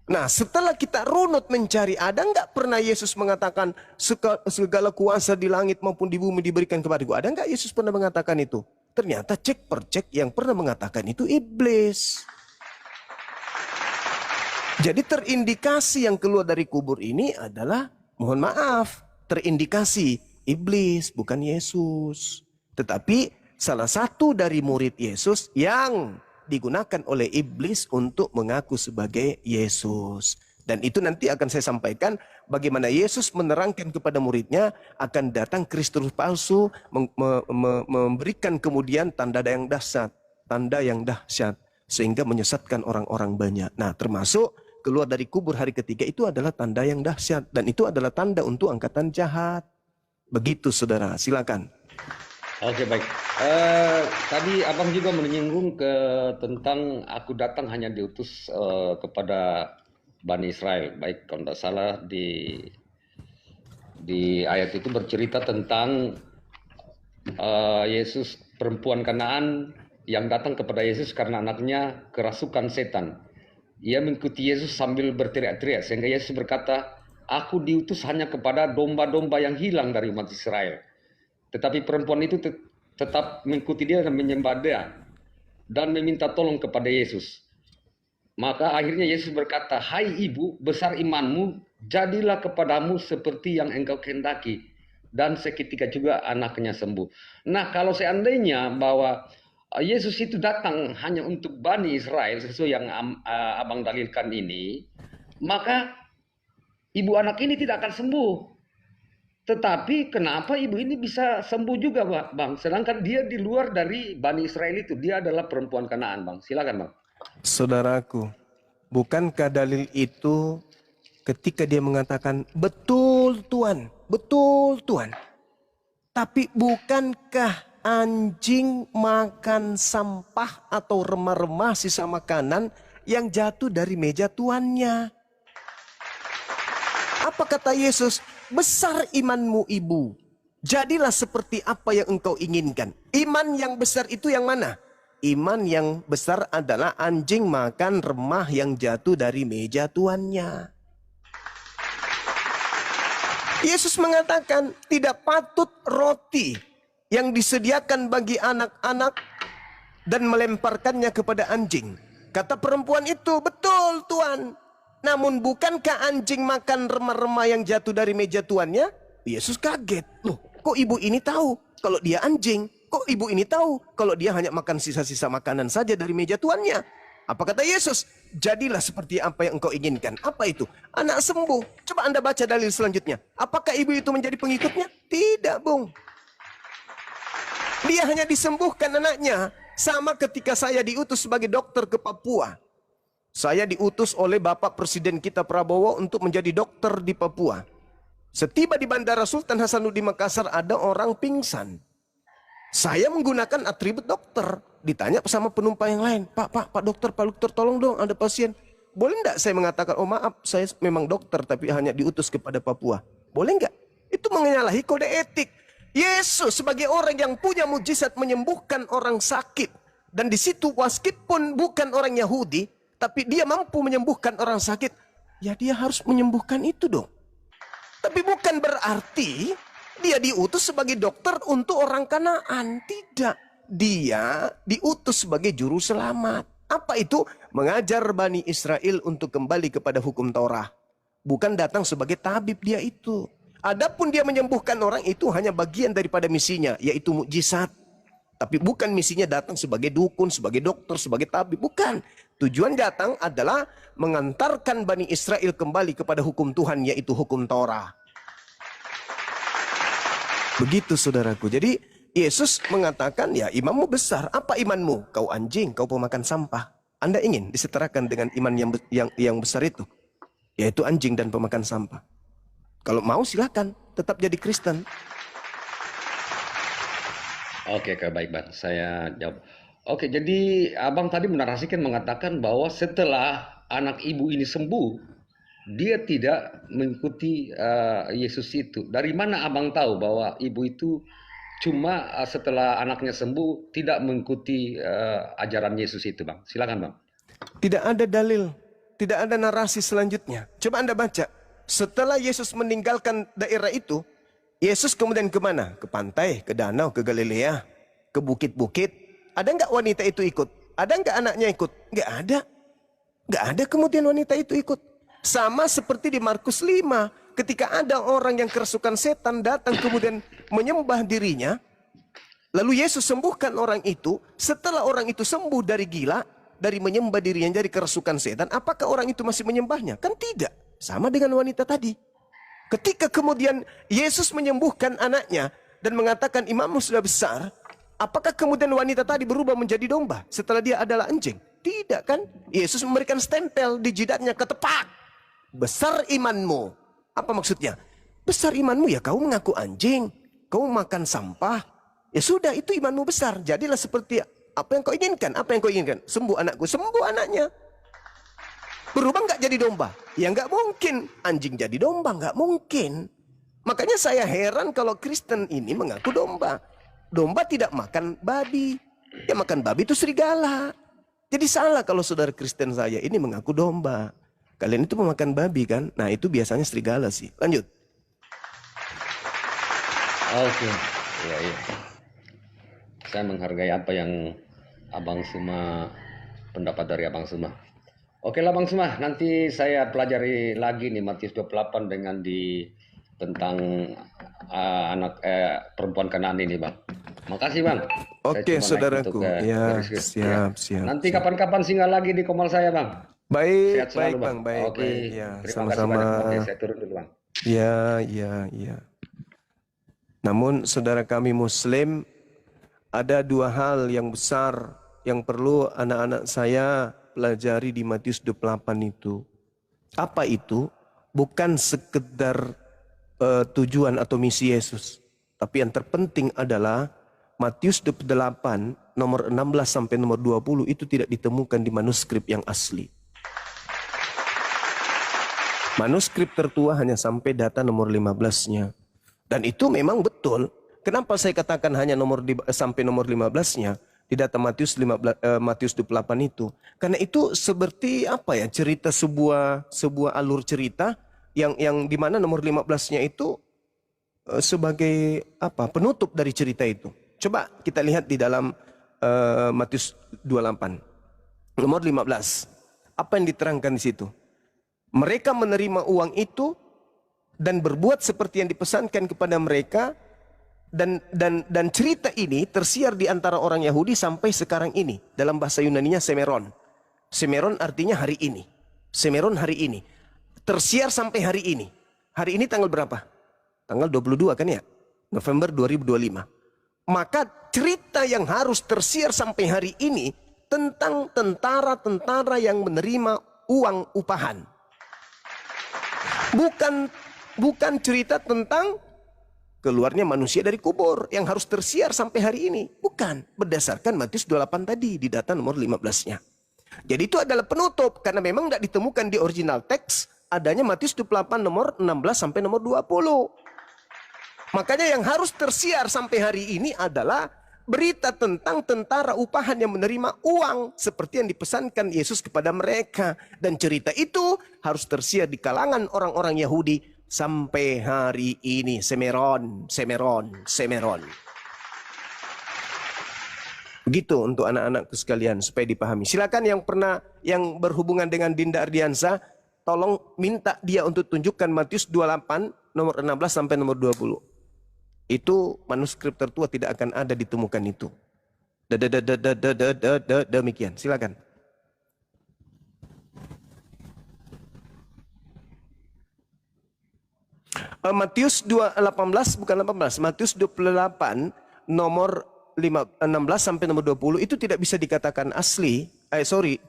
Speaker 1: Nah, setelah kita runut mencari, ada nggak pernah Yesus mengatakan segala kuasa di langit maupun di bumi diberikan kepadaku? Ada nggak Yesus pernah mengatakan itu? Ternyata cek per cek yang pernah mengatakan itu iblis. Jadi terindikasi yang keluar dari kubur ini adalah, mohon maaf, terindikasi iblis, bukan Yesus. Tetapi salah satu dari murid Yesus yang digunakan oleh iblis untuk mengaku sebagai Yesus. Dan itu nanti akan saya sampaikan bagaimana Yesus menerangkan kepada muridnya akan datang Kristus palsu memberikan kemudian tanda yang dahsyat sehingga menyesatkan orang-orang banyak. Nah, termasuk keluar dari kubur hari ketiga itu adalah tanda yang dahsyat dan itu adalah tanda untuk angkatan jahat. Begitu saudara, silakan.
Speaker 9: Oke, baik. Tadi abang juga menyinggung tentang aku datang hanya diutus kepada Bani Israel. Baik, kalau tidak salah di ayat itu bercerita tentang Yesus, perempuan Kanaan yang datang kepada Yesus karena anaknya kerasukan setan. Ia mengikuti Yesus sambil berteriak-teriak sehingga Yesus berkata, aku diutus hanya kepada domba-domba yang hilang dari umat Israel. Tetapi perempuan itu tetap mengikuti dia dan menyembah dia dan meminta tolong kepada Yesus. Maka akhirnya Yesus berkata, hai ibu, besar imanmu, jadilah kepadamu seperti yang engkau kehendaki. Dan seketika juga anaknya sembuh. Nah, kalau seandainya bahwa Yesus itu datang hanya untuk Bani Israel, sesuai yang abang dalilkan ini, maka ibu anak ini tidak akan sembuh. Tetapi kenapa ibu ini bisa sembuh juga, Bang? Sedangkan dia di luar dari Bani Israel itu. Dia adalah perempuan Kanaan, Bang. Silakan, Bang.
Speaker 1: Saudaraku, bukankah dalil itu ketika dia mengatakan, betul Tuhan, betul Tuhan. Tapi bukankah anjing makan sampah atau remah-remah sisa makanan yang jatuh dari meja tuannya? Apa kata Yesus? Besar imanmu ibu. Jadilah seperti apa yang engkau inginkan. Iman yang besar itu yang mana? Iman yang besar adalah anjing makan remah yang jatuh dari meja tuannya. Yesus mengatakan tidak patut roti yang disediakan bagi anak-anak dan melemparkannya kepada anjing. Kata perempuan itu, betul Tuhan. Namun bukankah anjing makan remah-remah yang jatuh dari meja tuannya? Yesus kaget. Loh, kok ibu ini tahu kalau dia anjing? Kok ibu ini tahu kalau dia hanya makan sisa-sisa makanan saja dari meja tuannya? Apa kata Yesus? Jadilah seperti apa yang engkau inginkan. Apa itu? Anak sembuh. Coba Anda baca dalil selanjutnya. Apakah ibu itu menjadi pengikutnya? Tidak, Bung. Dia hanya disembuhkan anaknya. Sama ketika saya diutus sebagai dokter ke Papua. Saya diutus oleh Bapak Presiden kita Prabowo untuk menjadi dokter di Papua. Setiba di Bandara Sultan Hasanuddin Makassar ada orang pingsan. Saya menggunakan atribut dokter. Ditanya sama penumpang yang lain, Pak dokter tolong dong ada pasien. Boleh enggak saya mengatakan, oh maaf saya memang dokter tapi hanya diutus kepada Papua. Boleh enggak? Itu menyalahi kode etik. Yesus sebagai orang yang punya mujizat menyembuhkan orang sakit. Dan di situ meskipun bukan orang Yahudi, tapi dia mampu menyembuhkan orang sakit, ya dia harus menyembuhkan itu dong. Tapi bukan berarti dia diutus sebagai dokter untuk orang Kanaan. Tidak. Dia diutus sebagai juru selamat. Apa itu? Mengajar Bani Israel untuk kembali kepada hukum Taurat. Bukan datang sebagai tabib dia itu. Adapun dia menyembuhkan orang itu hanya bagian daripada misinya, yaitu mukjizat. Tapi bukan misinya datang sebagai dukun, sebagai dokter, sebagai tabib. Bukan. Tujuan datang adalah mengantarkan Bani Israel kembali kepada hukum Tuhan, yaitu hukum Torah. Begitu saudaraku. Jadi Yesus mengatakan, ya imanmu besar. Apa imanmu? Kau anjing, kau pemakan sampah. Anda ingin disetarakan dengan iman yang besar itu? Yaitu anjing dan pemakan sampah. Kalau mau silakan, tetap jadi Kristen.
Speaker 9: Oke, baik Bang. Saya jawab. Oke, jadi Abang tadi menarasikan mengatakan bahwa setelah anak ibu ini sembuh, dia tidak mengikuti Yesus itu. Dari mana Abang tahu bahwa ibu itu cuma setelah anaknya sembuh tidak mengikuti ajaran Yesus itu, Bang? Silakan, Bang.
Speaker 1: Tidak ada dalil, tidak ada narasi selanjutnya. Coba Anda baca. Setelah Yesus meninggalkan daerah itu, Yesus kemudian kemana? Ke pantai, ke danau, ke Galilea, ke bukit-bukit. Ada nggak wanita itu ikut? Ada nggak anaknya ikut? Nggak ada. Nggak ada kemudian wanita itu ikut. Sama seperti di Markus 5. Ketika ada orang yang kerasukan setan datang kemudian menyembah dirinya. Lalu Yesus sembuhkan orang itu. Setelah orang itu sembuh dari gila, dari menyembah dirinya dari kerasukan setan. Apakah orang itu masih menyembahnya? Kan tidak. Sama dengan wanita tadi. Ketika kemudian Yesus menyembuhkan anaknya dan mengatakan imanmu sudah besar, apakah kemudian wanita tadi berubah menjadi domba setelah dia adalah anjing? Tidak kan? Yesus memberikan stempel di jidatnya, ketepak. Besar imanmu. Apa maksudnya? Besar imanmu ya kau mengaku anjing, kau makan sampah. Ya sudah, itu imanmu besar. Jadilah seperti apa yang kau inginkan. Apa yang kau inginkan? Sembuh anakku, sembuh anaknya. Berubah nggak jadi domba? Ya nggak mungkin. Anjing jadi domba nggak mungkin. Makanya saya heran kalau Kristen ini mengaku domba. Domba tidak makan babi. Ya makan babi itu serigala. Jadi salah kalau saudara Kristen saya ini mengaku domba. Kalian itu memakan babi kan? Nah itu biasanya serigala sih. Lanjut.
Speaker 9: Oke. Iya, iya. Saya menghargai apa yang Abang Suma, pendapat dari Abang Suma. Oke lah Bang Suma, nanti saya pelajari lagi nih Matius 28 dengan tentang perempuan Kanaan ini Bang. Makasih Bang.
Speaker 1: Oke saudaraku. Ya, siap.
Speaker 9: Nanti kapan-kapan singgah lagi di komal saya Bang.
Speaker 1: Baik,
Speaker 9: Sehat selalu,
Speaker 1: Bang. Baik.
Speaker 9: Oke.
Speaker 1: Ya,
Speaker 9: Terima kasih
Speaker 1: sama-sama.
Speaker 9: banyak. Oke, saya turun dulu Bang.
Speaker 1: Ya. Namun saudara kami Muslim, ada dua hal yang besar yang perlu anak-anak saya pelajari di Matius 28 itu. Apa itu? Bukan sekedar tujuan atau misi Yesus. Tapi yang terpenting adalah Matius 28 nomor 16 sampai nomor 20 itu tidak ditemukan di manuskrip yang asli. Manuskrip tertua hanya sampai data nomor 15-nya. Dan itu memang betul. Kenapa saya katakan hanya sampai nomor 15-nya? Di data Matius 28 itu. Karena itu seperti apa ya, cerita sebuah alur cerita yang di mana nomor 15-nya itu sebagai apa? Penutup dari cerita itu. Coba kita lihat di dalam Matius 28. Nomor 15. Apa yang diterangkan di situ? Mereka menerima uang itu dan berbuat seperti yang dipesankan kepada mereka. Dan cerita ini tersiar di antara orang Yahudi sampai sekarang ini. Dalam bahasa Yunaninya semeron. Semeron artinya hari ini. Semeron hari ini. Tersiar sampai hari ini. Hari ini tanggal berapa? Tanggal 22 kan ya? November 2025. Maka cerita yang harus tersiar sampai hari ini tentang tentara-tentara yang menerima uang upahan. Bukan cerita tentang keluarnya manusia dari kubur yang harus tersiar sampai hari ini. Bukan. Berdasarkan Matius 28 tadi di data nomor 15-nya. Jadi itu adalah penutup. Karena memang tidak ditemukan di original teks. Adanya Matius 28 nomor 16 sampai nomor 20. Makanya yang harus tersiar sampai hari ini adalah berita tentang tentara upahan yang menerima uang. Seperti yang dipesankan Yesus kepada mereka. Dan cerita itu harus tersiar di kalangan orang-orang Yahudi. Sampai hari ini. Semeron. Begitu untuk anak-anakku sekalian supaya dipahami. Silakan yang berhubungan dengan Dinda Ardiansa, tolong minta dia untuk tunjukkan Matius 28 nomor 16 sampai nomor 20. Itu manuskrip tertua tidak akan ada ditemukan itu. Demikian, silakan. Matius 2:18 bukan 18, Matius 28 nomor 16 sampai nomor 20 itu tidak bisa dikatakan asli,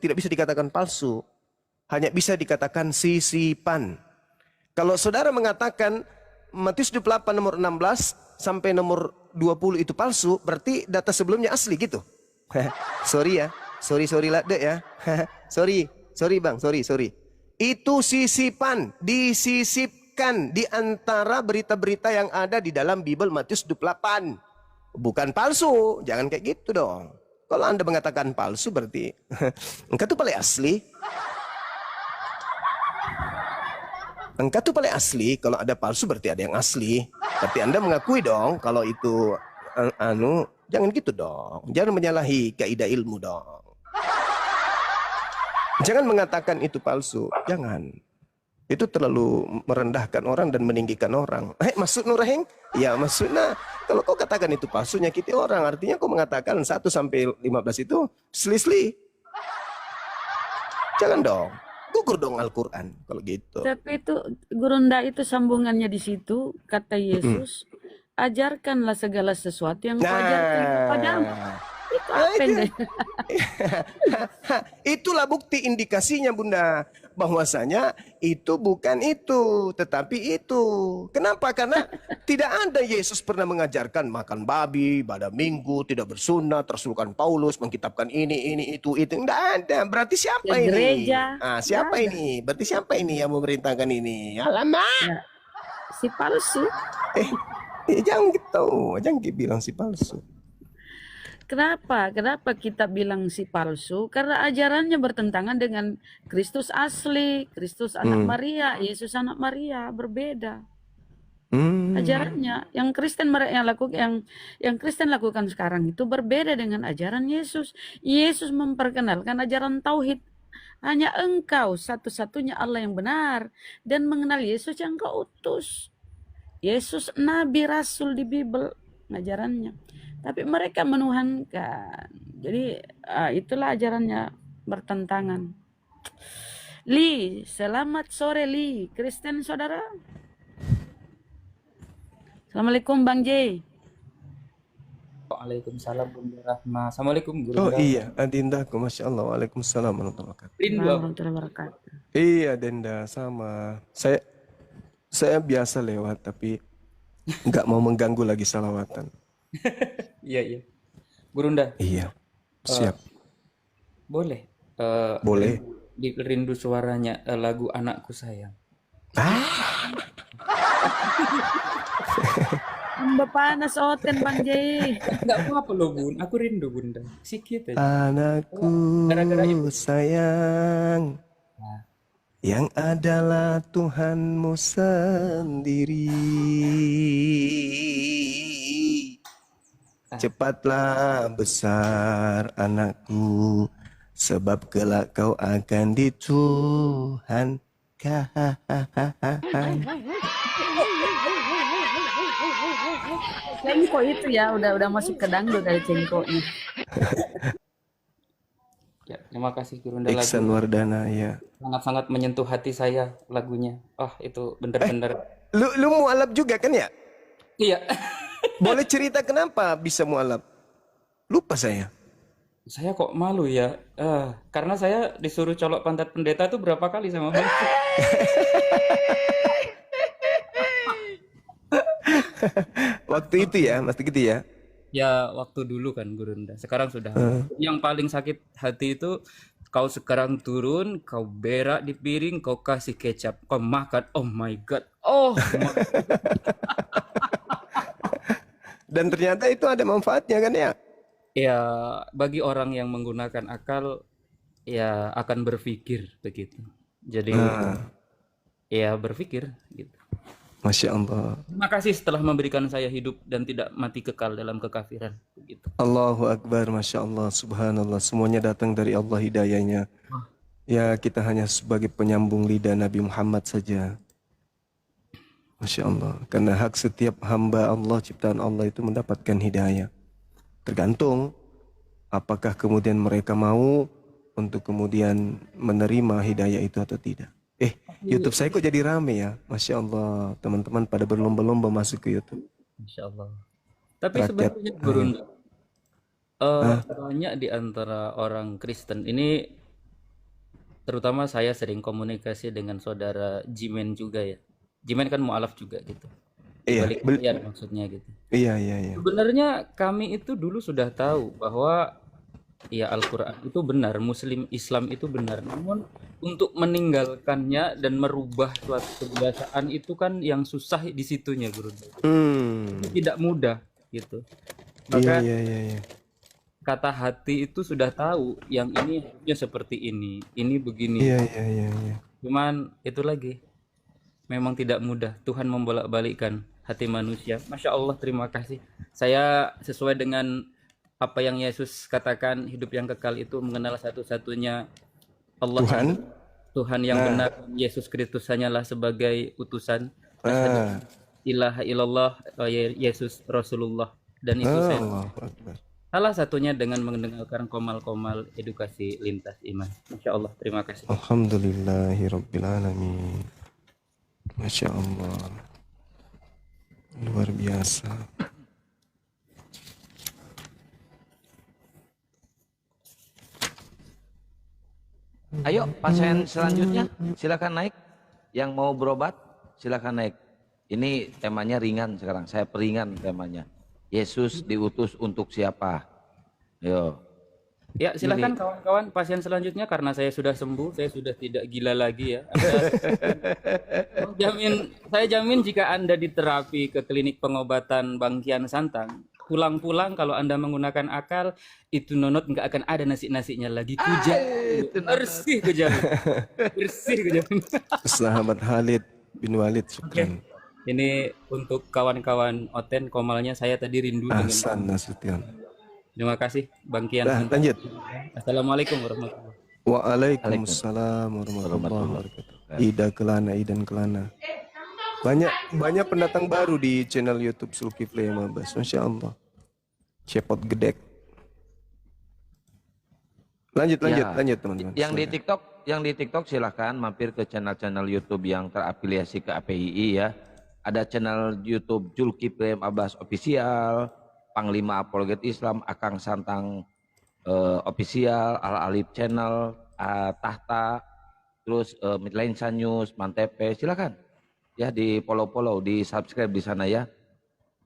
Speaker 1: tidak bisa dikatakan palsu. Hanya bisa dikatakan sisipan. Kalau saudara mengatakan Matius 28 nomor 16 sampai nomor 20 itu palsu, berarti data sebelumnya asli gitu. Sorry ya. Sorry lah dek ya. sorry bang, sorry. Itu sisipan, disisipkan di antara berita-berita yang ada di dalam Bible Matius 28. Bukan palsu, jangan kayak gitu dong. Kalau Anda mengatakan palsu berarti engkau tuh paling asli. Engkau tuh paling asli, kalau ada palsu berarti ada yang asli. Berarti Anda mengakui dong kalau itu jangan gitu dong. Jangan menyalahi kaidah ilmu dong. Jangan mengatakan itu palsu, jangan. Itu terlalu merendahkan orang dan meninggikan orang. Maksud Nuraheng? Ya maksudnya kalau kau katakan itu palsu nyakiti orang, artinya kau mengatakan 1 sampai 15 itu selisih. Jangan dong. Gugur dong Al-Quran kalau gitu.
Speaker 4: Tapi itu Gurunda itu sambungannya di situ kata Yesus, ajarkanlah segala sesuatu yang kau ajarkan kepadamu. Itu apa yang
Speaker 1: itulah bukti indikasinya Bunda, bahwasanya itu bukan itu tetapi itu. Kenapa? Karena tidak ada Yesus pernah mengajarkan makan babi pada minggu, tidak bersunat, Rasulkan Paulus mengkitabkan ini itu tidak ada. Berarti siapa
Speaker 4: Ya,
Speaker 1: ini?
Speaker 4: gereja.
Speaker 1: Siapa
Speaker 4: Nggak ada.
Speaker 1: ini? Berarti siapa ini yang memerintahkan ini? Alamak.
Speaker 4: Ya, si palsu.
Speaker 1: Jangan gitu, jangan bilang si palsu.
Speaker 4: Kenapa kita bilang si palsu? Karena ajarannya bertentangan dengan Kristus asli, Kristus anak Maria, Yesus anak Maria, berbeda. Ajarannya yang Kristen yang Kristen lakukan sekarang itu berbeda dengan ajaran Yesus. Yesus memperkenalkan ajaran tauhid. Hanya engkau satu-satunya Allah yang benar dan mengenal Yesus yang kau utus. Yesus nabi rasul di Bible ajarannya. Tapi mereka menuhankan. Jadi itulah ajarannya bertentangan. Li, selamat sore Li, Kristen saudara. Assalamualaikum Bang J.
Speaker 2: Waalaikumsalam Bunda Rahma. Assalamualaikum Guru.
Speaker 1: Oh iya, Adindaku, Masya Allah. Waalaikumsalam warahmatullahi wabarakatuh.
Speaker 4: Warahmatullahi wabarakatuh.
Speaker 1: Iya Denda, sama. Saya biasa lewat tapi nggak mau mengganggu lagi salawatan.
Speaker 2: Iya. Gurunda.
Speaker 1: Iya, siap.
Speaker 2: Boleh.
Speaker 1: Boleh.
Speaker 2: Rindu suaranya lagu Anakku Sayang.
Speaker 4: Mbak panas oten Bang J.
Speaker 2: Enggak apa-apa loh Bun, aku rindu Bunda. Sikit aja.
Speaker 1: Anakku
Speaker 2: Gara-gara ibu.
Speaker 1: sayang, yang adalah Tuhanmu sendiri. Cepatlah besar anakku, sebab kelak kau akan dituhankan.
Speaker 4: Cengko itu ya udah masuk ke dangdut dari cengkonya.
Speaker 2: Ya, terima kasih Gurunda,
Speaker 1: Iksan
Speaker 2: lagu
Speaker 1: Wardana ya.
Speaker 2: sangat-sangat menyentuh hati saya lagunya. Itu bener-bener.
Speaker 1: Lu mualaf juga kan ya?
Speaker 2: Iya.
Speaker 1: Boleh cerita kenapa bisa mualaf? Lupa saya.
Speaker 2: Saya kok malu ya. Karena saya disuruh colok pantat pendeta tuh berapa kali sama Bang.
Speaker 1: Waktu itu ya, waktu gitu ya.
Speaker 2: Ya waktu dulu kan Gurunda. Sekarang sudah. Yang paling sakit hati itu kau sekarang turun, kau berak di piring, kau kasih kecap, kau makan. Oh my God.
Speaker 1: Dan ternyata itu ada manfaatnya kan ya?
Speaker 2: Ya bagi orang yang menggunakan akal ya akan berpikir begitu. Jadi ya berpikir gitu.
Speaker 1: Masya Allah.
Speaker 2: Terima kasih telah memberikan saya hidup dan tidak mati kekal dalam kekafiran begitu.
Speaker 1: Allahu Akbar, Masya Allah, Subhanallah. Semuanya datang dari Allah hidayahnya. Ya kita hanya sebagai penyambung lidah Nabi Muhammad saja. Masya Allah. Karena hak setiap hamba Allah, ciptaan Allah itu mendapatkan hidayah. Tergantung apakah kemudian mereka mau untuk kemudian menerima hidayah itu atau tidak. YouTube saya kok jadi rame ya, Masya Allah, teman-teman pada berlomba-lomba masuk ke YouTube.
Speaker 2: Insya Allah. Tapi
Speaker 1: Rakyat,
Speaker 2: sebenarnya Gurunda, banyak di antara orang Kristen ini, terutama saya sering komunikasi dengan saudara Jimen juga ya. Jimen kan mualaf juga gitu.
Speaker 1: Iya,
Speaker 2: Balik layar maksudnya gitu.
Speaker 1: iya.
Speaker 2: Sebenarnya kami itu dulu sudah tahu bahwa ya Al-Quran itu benar, Muslim Islam itu benar. Namun untuk meninggalkannya dan merubah suatu kebiasaan itu kan yang susah di situnya, Guru. Itu tidak mudah gitu. Maka
Speaker 1: Iya.
Speaker 2: kata hati itu sudah tahu yang ini harusnya seperti ini begini.
Speaker 1: Iya.
Speaker 2: Cuman itu lagi, memang tidak mudah. Tuhan membolak-balikkan hati manusia. Masya Allah, terima kasih. Saya sesuai dengan apa yang Yesus katakan, hidup yang kekal itu mengenal satu-satunya Allah, Tuhan yang benar. Yesus Kristus hanyalah sebagai utusan. Ilaha illallah, Yesus Rasulullah. Dan itu saya salah satunya dengan mendengarkan komal-komal edukasi lintas iman. Masya Allah, terima kasih.
Speaker 1: Alhamdulillahirrabbilalamin. Masya Allah, luar biasa.
Speaker 10: Ayo pasien selanjutnya silakan naik. Yang mau berobat silakan naik. Ini temanya ringan sekarang. Saya peringan temanya. Yesus diutus untuk siapa? Yo.
Speaker 2: Ya silakan kawan-kawan pasien selanjutnya, karena saya sudah sembuh, saya sudah tidak gila lagi ya. Saya jamin jika Anda diterapi ke klinik pengobatan Bangkian Santang, pulang-pulang kalau Anda menggunakan akal, itu nonot nggak akan ada nasi-nasinya lagi. Bersih kejamin. Bersih kejamin.
Speaker 1: Sahabat Khalid bin Walid, syukran.
Speaker 2: Ini untuk kawan-kawan Oten, komalnya saya tadi rindu
Speaker 1: Ahsan Nasution.
Speaker 2: Terima kasih Bangkian.
Speaker 1: Lanjut.
Speaker 2: Assalamualaikum warahmatullahi wabarakatuh.
Speaker 1: Waalaikumsalam warahmatullahi wabarakatuh. Idan kelana. Banyak pendatang baru di channel YouTube Zulkifli Mabas. Masya Allah. Cepot gedek. Lanjut teman-teman.
Speaker 10: Yang di TikTok silahkan mampir ke channel-channel YouTube yang terafiliasi ke APII ya. Ada channel YouTube Zulkifli Abbas Official, Panglima Apologet Islam, Akang Santang Official, Al Alif Channel, Tahta, terus Midline News, Mantepe, silakan ya di follow, di subscribe di sana ya.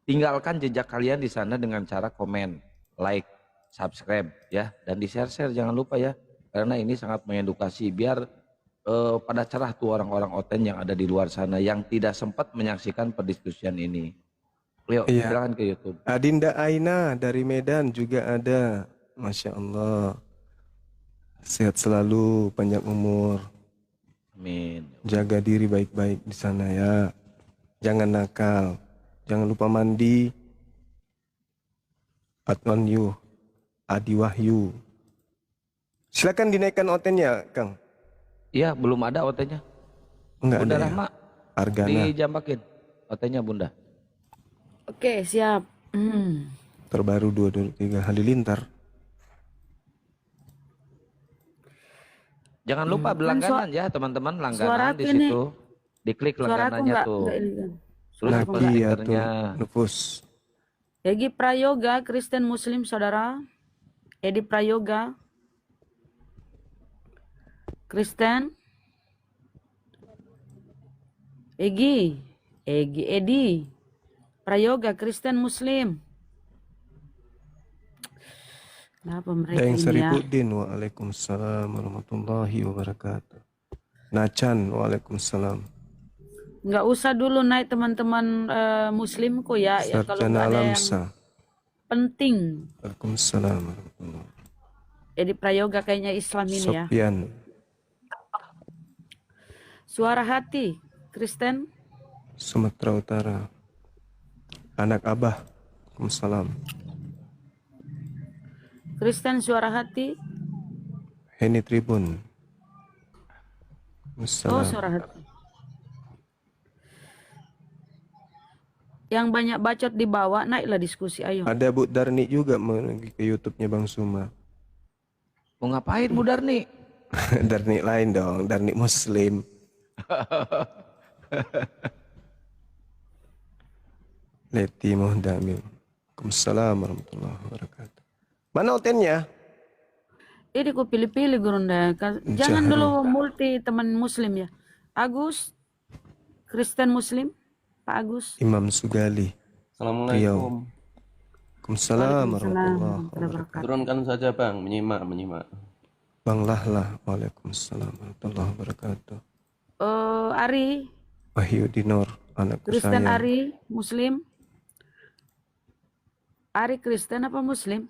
Speaker 10: Tinggalkan jejak kalian di sana dengan cara komen, like, subscribe ya, dan di share jangan lupa ya, karena ini sangat mengedukasi biar pada cerah tuh orang-orang Oten yang ada di luar sana yang tidak sempat menyaksikan perdiskusian ini. Yuk, silakan ke YouTube.
Speaker 1: Adinda Aina dari Medan juga ada. Masya Allah. Sehat selalu, panjang umur.
Speaker 10: Amin.
Speaker 1: Jaga diri baik-baik di sana ya. Jangan nakal. Jangan lupa mandi. Adwan Yu, Adi Wahyu. Silakan dinaikkan otennya, Kang.
Speaker 10: Iya, belum ada OT-nya.
Speaker 1: Enggak
Speaker 10: Bunda
Speaker 1: ada.
Speaker 10: Rahma,
Speaker 1: Argana.
Speaker 10: dijambakin OT-nya Bunda.
Speaker 4: Oke, siap.
Speaker 1: Terbaru 223 Halilintar.
Speaker 10: Jangan lupa berlangganan ya teman-teman, langganan di
Speaker 4: ini.
Speaker 10: situ. Diklik langganannya tuh. Terus
Speaker 1: Lagi ya tuh,
Speaker 10: stikernya.
Speaker 1: Nufus.
Speaker 4: Egi Prayoga, Kristen Muslim saudara. Edi Prayoga, Kristen. Edi Prayoga, Kristen Muslim. Kenapa mereka
Speaker 1: Daeng
Speaker 4: ini ya?
Speaker 1: Sarifuddin, waalaikumsalam warahmatullahi wabarakatuh. Nacan, waalaikumsalam.
Speaker 4: Nggak usah dulu naik teman-teman Muslimku ya, ya kalau
Speaker 1: Sarjana
Speaker 4: nggak ada yang
Speaker 1: Alamsa.
Speaker 4: penting.
Speaker 1: Waalaikumsalam warahmatullahi.
Speaker 4: Edi Prayoga kayaknya Islam ini ya.
Speaker 1: Sofyan.
Speaker 4: Suara Hati, Kristen.
Speaker 1: Sumatera Utara. Anak Abah. Waalaikumsalam.
Speaker 4: Kristen Suara Hati.
Speaker 1: Heni Tribun.
Speaker 4: Oh,
Speaker 1: Waalaikumsalam.
Speaker 4: Suara Hati. Yang banyak bacot di bawah, naiklah diskusi, ayo.
Speaker 1: Ada Bu Darni juga ke YouTube-nya Bang Suma.
Speaker 10: Mau ngapain Bu Darni?
Speaker 1: Darnik lain dong, Darnik Muslim. Leti Muhdamil. Waalaikumsalam warahmatullahi wabarakatuh. Mana otennya?
Speaker 4: Ini ku pilih-pilih Gurunda. Jangan dulu multi teman Muslim ya. Agus, Kristen Muslim, Pak Agus.
Speaker 1: Imam Sugali.
Speaker 11: Assalamualaikum.
Speaker 1: Waalaikumsalam warahmatullahi
Speaker 4: Waalaikumsalam.
Speaker 1: wabarakatuh.
Speaker 11: Turunkan saja Bang, menyimak.
Speaker 1: Bang Lahlah. Waalaikumsalam warahmatullahi wabarakatuh.
Speaker 4: Ari,
Speaker 1: Wahyu Dinor, anakku
Speaker 4: Kristen
Speaker 1: sayang.
Speaker 4: Ari, Muslim. Ari Kristen apa Muslim?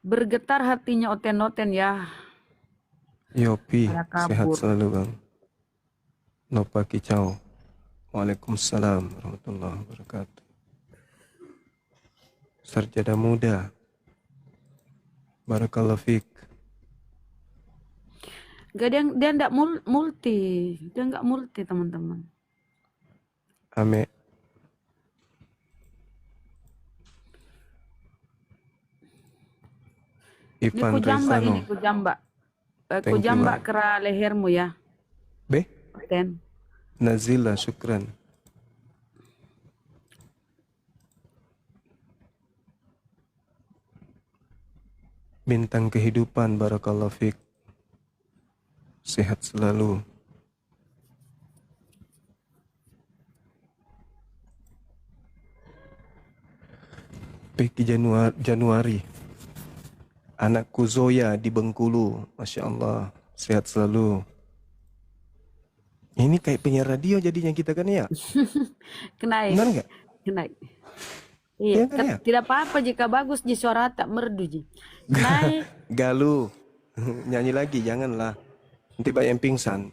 Speaker 4: Bergetar hatinya oten-oten ya.
Speaker 1: Yopi,
Speaker 4: Pada kabur.
Speaker 1: sehat selalu Bang. Nopa Kicau. Waalaikumsalam warahmatullahi wabarakatuh. Sarjana muda. Barakallahu fiik.
Speaker 4: Dia enggak multi. Dia enggak multi teman-teman.
Speaker 1: Ame.
Speaker 4: Ini
Speaker 1: Ivan
Speaker 4: kujamba
Speaker 1: Rizano.
Speaker 4: ini kujamba.
Speaker 1: Thank you,
Speaker 4: Kujamba
Speaker 1: Bang.
Speaker 4: kera lehermu ya.
Speaker 1: B.
Speaker 4: Oten.
Speaker 1: Nazila, syukran. Bintang kehidupan, barakallahu fiik. Sehat selalu. Peki Januari. Anakku Zoya di Bengkulu. Masya Allah. Sehat selalu. Ini kayak penyiar radio jadinya kita kan ya?
Speaker 4: Kenaik.
Speaker 1: Benar nggak?
Speaker 4: Kenaik.
Speaker 1: Iya
Speaker 4: Iya,
Speaker 1: kan ya?
Speaker 4: tidak apa-apa jika bagus di suara tak merdu ji. Naik.
Speaker 1: Galuh. Nyanyi lagi, janganlah. Nanti banyak yang pingsan.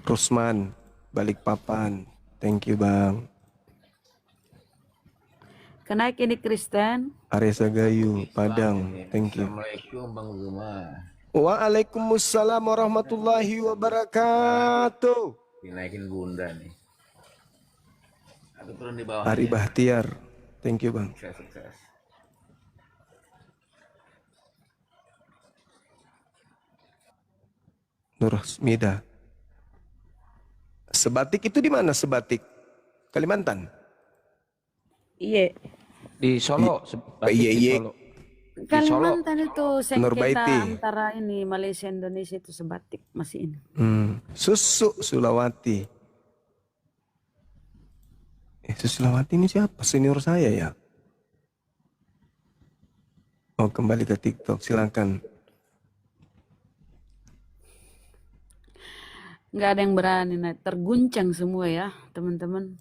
Speaker 1: Rusman, Balikpapan. Thank you Bang.
Speaker 4: Kenaik ini Kristen.
Speaker 1: Aresa Gayu, Padang. Thank you.
Speaker 3: Assalamualaikum Bang Zuma.
Speaker 1: Waalaikumsalam warahmatullahi wabarakatuh.
Speaker 3: Dinaikin bunda nih. Aku turun di bawah.
Speaker 1: Ari Bahtiar. Thank you Bang.
Speaker 3: Sukses.
Speaker 1: Nur Smida. Sebatik itu di mana Sebatik? Kalimantan?
Speaker 4: Iya.
Speaker 10: Di Solo.
Speaker 1: Iya, iya.
Speaker 10: Di Solo.
Speaker 4: Kalimantan itu sengketa
Speaker 1: Nurbaiti.
Speaker 4: antara ini Malaysia Indonesia itu sebatik masih ini.
Speaker 1: Susu Sulawati. Susu Sulawati ini siapa? Senior saya ya? Oh, kembali ke TikTok, silakan.
Speaker 4: Nggak ada yang berani, nah. Terguncang semua ya teman-teman.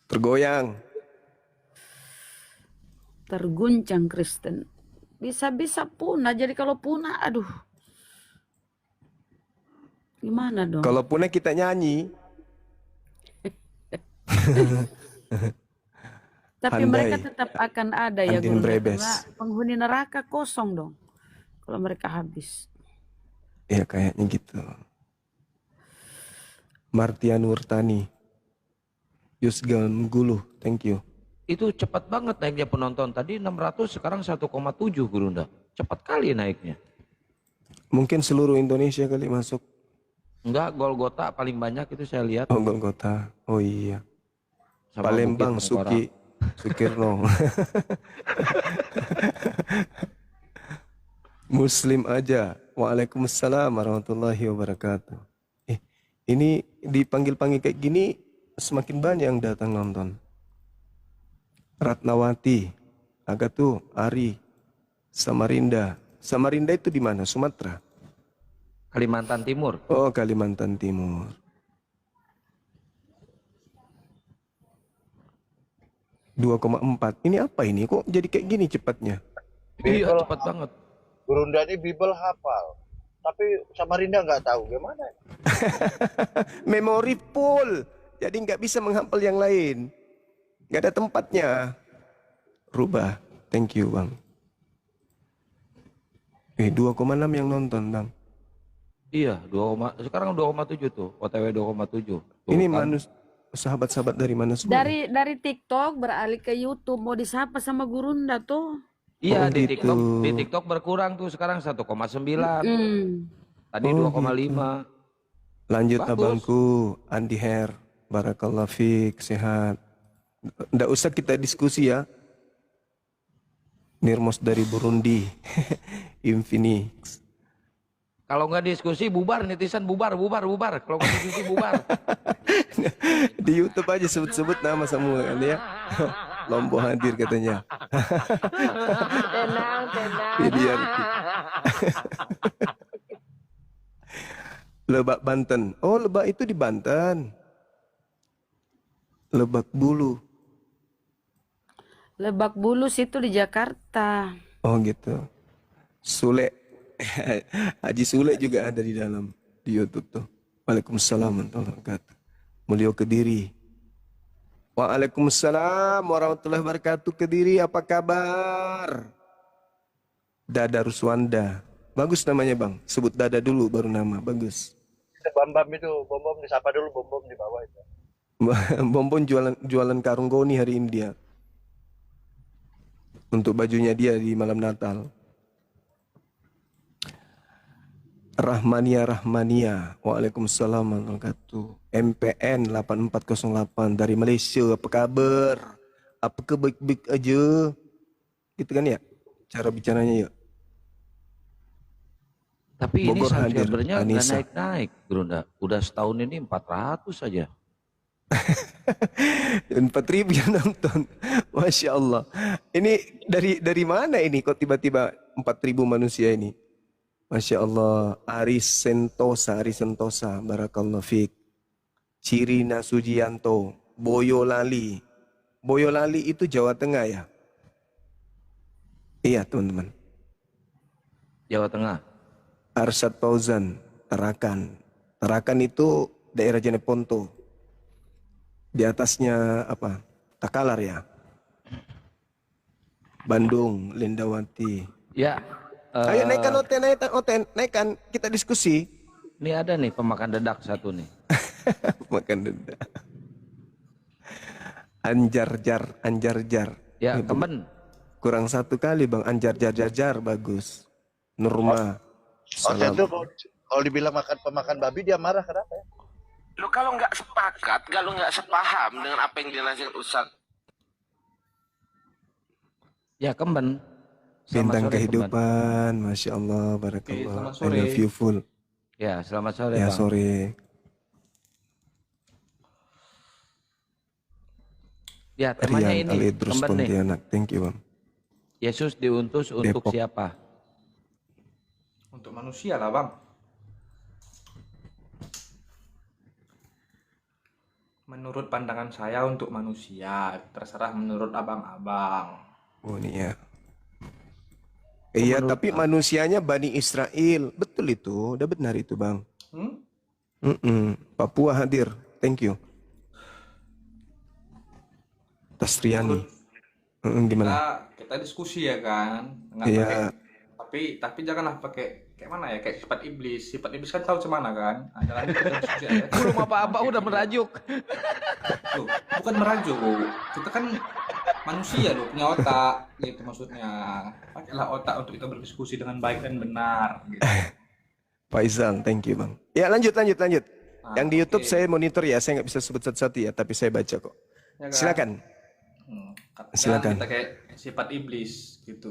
Speaker 1: Tergoyang.
Speaker 4: Terguncang Kristen. Bisa-bisa punah. Jadi kalau punah, aduh. Gimana dong?
Speaker 1: Kalau punah kita nyanyi.
Speaker 4: Tapi
Speaker 1: Handai.
Speaker 4: mereka tetap akan ada ya
Speaker 1: Andin
Speaker 4: Guru.
Speaker 1: Brebes.
Speaker 4: Karena penghuni neraka kosong dong. Kalau mereka habis.
Speaker 1: Ya kayaknya gitu. Martian Wurtani. Yusgan Guluh, thank you.
Speaker 10: Itu cepat banget naiknya penonton. Tadi 600 sekarang 1,7 Gurunda. Cepat kali naiknya.
Speaker 1: Mungkin seluruh Indonesia kali masuk.
Speaker 10: Enggak, Golgota paling banyak itu saya lihat.
Speaker 1: Oh, Golgota. Oh iya.
Speaker 10: Sama
Speaker 1: Palembang,
Speaker 10: Bukit Tengkorak.
Speaker 1: Suki, Sukirno. Muslim aja. Waalaikumsalam warahmatullahi wabarakatuh. Ini dipanggil-panggil kayak gini semakin banyak yang datang nonton. Ratnawati, Agatu, Ari, Samarinda. Samarinda itu di mana? Sumatera.
Speaker 10: Kalimantan Timur.
Speaker 1: Oh, Kalimantan Timur. ,4. Ini apa ini? Kok jadi kayak gini cepatnya?
Speaker 10: Iya, cepat banget.
Speaker 3: Gurunda ini Bible hafal, tapi Samarinda nggak tahu gimana.
Speaker 1: Memori full. Jadi nggak bisa menghafal yang lain. Nggak ada tempatnya. Rubah. Thank you Bang. 2,6 yang nonton Bang.
Speaker 10: Iya, sekarang 2,7 tuh. OTW 2,7. Tuh,
Speaker 1: Ini
Speaker 10: kan.
Speaker 1: sahabat-sahabat dari mana semua?
Speaker 4: Dari TikTok beralih ke YouTube, mau disapa sama Gurunda tuh.
Speaker 10: Iya,
Speaker 1: Oh,
Speaker 10: di
Speaker 1: gitu.
Speaker 10: TikTok berkurang tuh sekarang 1,9. Tadi
Speaker 1: Oh,
Speaker 10: 2,5.
Speaker 1: Lanjut
Speaker 10: Bagus.
Speaker 1: abangku, Andi Her, barakallah fiik, sehat. Nggak usah kita diskusi ya. Nirmos dari Burundi, Infinix.
Speaker 10: Kalau nggak diskusi bubar, netizen bubar. Kalau nggak diskusi bubar.
Speaker 1: Di YouTube aja sebut-sebut nama semua kan ya. Lombo hadir katanya.
Speaker 4: Tenang.
Speaker 1: Biar Lebak Banten. Oh, Lebak itu di Banten. Lebak Bulu.
Speaker 4: Lebak Bulus itu di Jakarta.
Speaker 1: Oh gitu. Sule. Haji Sule juga ada di dalam di YouTube tuh. Waalaikumsalam warahmatullahi wabarakatuh. Mulyo Kediri. Waalaikumsalam warahmatullahi wabarakatuh. Kediri, apa kabar? Dada Ruswanda. Bagus namanya bang. Sebut Dada dulu baru nama. Bagus.
Speaker 12: Bambam itu, Bom disapa dulu, Bom di bawah itu.
Speaker 1: Bombon jualan karung goni hari ini dia. Untuk bajunya dia di malam Natal. Rahmania. Waalaikumsalam warahmatullahi wabarakatuh. MPN 8408 dari Malaysia. Apa kabar? Apakah baik-baik aja? Gitu kan ya? Cara bicaranya ya.
Speaker 10: Tapi
Speaker 1: Bogor
Speaker 10: ini
Speaker 1: hadir,
Speaker 10: subscribernya nggak
Speaker 1: Anissa.
Speaker 10: naik-naik, Grunda. Udah setahun ini 400 saja.
Speaker 1: 4.000 yang nonton. Masya Allah. Ini dari mana ini kok tiba-tiba 4.000 manusia ini? Masya Allah. Aris Sentosa. Barakallahu fiik. Cirina Sujianto. Boyolali. Boyolali itu Jawa Tengah ya? Iya teman-teman.
Speaker 10: Jawa Tengah.
Speaker 1: Arsyad Fauzan. Tarakan. Tarakan itu daerah Jeneponto. Di atasnya apa? Takalar ya. Bandung, Lindawati.
Speaker 10: Ya.
Speaker 1: Ayo naikkan naikkan kita diskusi.
Speaker 10: Ini ada nih pemakan dedak satu nih.
Speaker 1: Makan denda. Anjar-jar.
Speaker 10: Ya,
Speaker 1: Itu
Speaker 10: Kemben.
Speaker 1: kurang satu kali bang. Anjar-jar bagus. Nurma.
Speaker 12: Oten
Speaker 1: Salam.
Speaker 12: tuh kalau dibilang pemakan babi dia marah kenapa ya?
Speaker 13: Lo kalau nggak sepakat, kalau nggak sepaham dengan apa yang dinasihat Ustaz.
Speaker 10: Ya, Kemben. Selamat
Speaker 1: Bintang
Speaker 10: sore,
Speaker 1: kehidupan. Masya Allah. Barakallah.
Speaker 8: selamat
Speaker 1: I
Speaker 8: sore.
Speaker 1: love you full.
Speaker 10: Kemben. Ya, selamat sore,
Speaker 1: Ya
Speaker 10: Bang.
Speaker 1: sore.
Speaker 10: Ya, temanya
Speaker 1: Rian
Speaker 10: ini
Speaker 1: Alidrus
Speaker 10: Kemben nih.
Speaker 1: Pontianak. Thank you bang.
Speaker 10: Yesus diutus untuk
Speaker 1: Depok.
Speaker 10: siapa?
Speaker 8: Untuk manusia lah bang. Menurut pandangan saya untuk manusia, terserah menurut abang-abang.
Speaker 1: Oh ini ya. Iya, tapi manusianya Bani Israel. Betul itu, udah benar itu bang. Papua hadir, thank you. Tasriani. Gimana?
Speaker 8: Kita diskusi ya kan. Nggak
Speaker 1: Iya.
Speaker 8: pakai, tapi janganlah pakai kayak mana ya, kayak sifat iblis. Sifat iblis kan tahu cemana kan. Nah, jangan kita diskusi aja.
Speaker 10: Belum apa-apa udah merajuk.
Speaker 8: Loh, bukan merajuk. Kita kan manusia loh, punya otak gitu maksudnya. Pakailah otak untuk kita berdiskusi dengan baik dan benar gitu.
Speaker 1: Faisal, thank you bang. Ya lanjut.
Speaker 8: Nah,
Speaker 1: Yang di YouTube
Speaker 8: oke.
Speaker 1: saya monitor ya, saya nggak bisa sebut satu-satu ya, tapi saya baca kok.
Speaker 8: Ya kan?
Speaker 1: Silakan.
Speaker 8: Jangan
Speaker 1: Silakan.
Speaker 8: kita kayak sifat iblis gitu.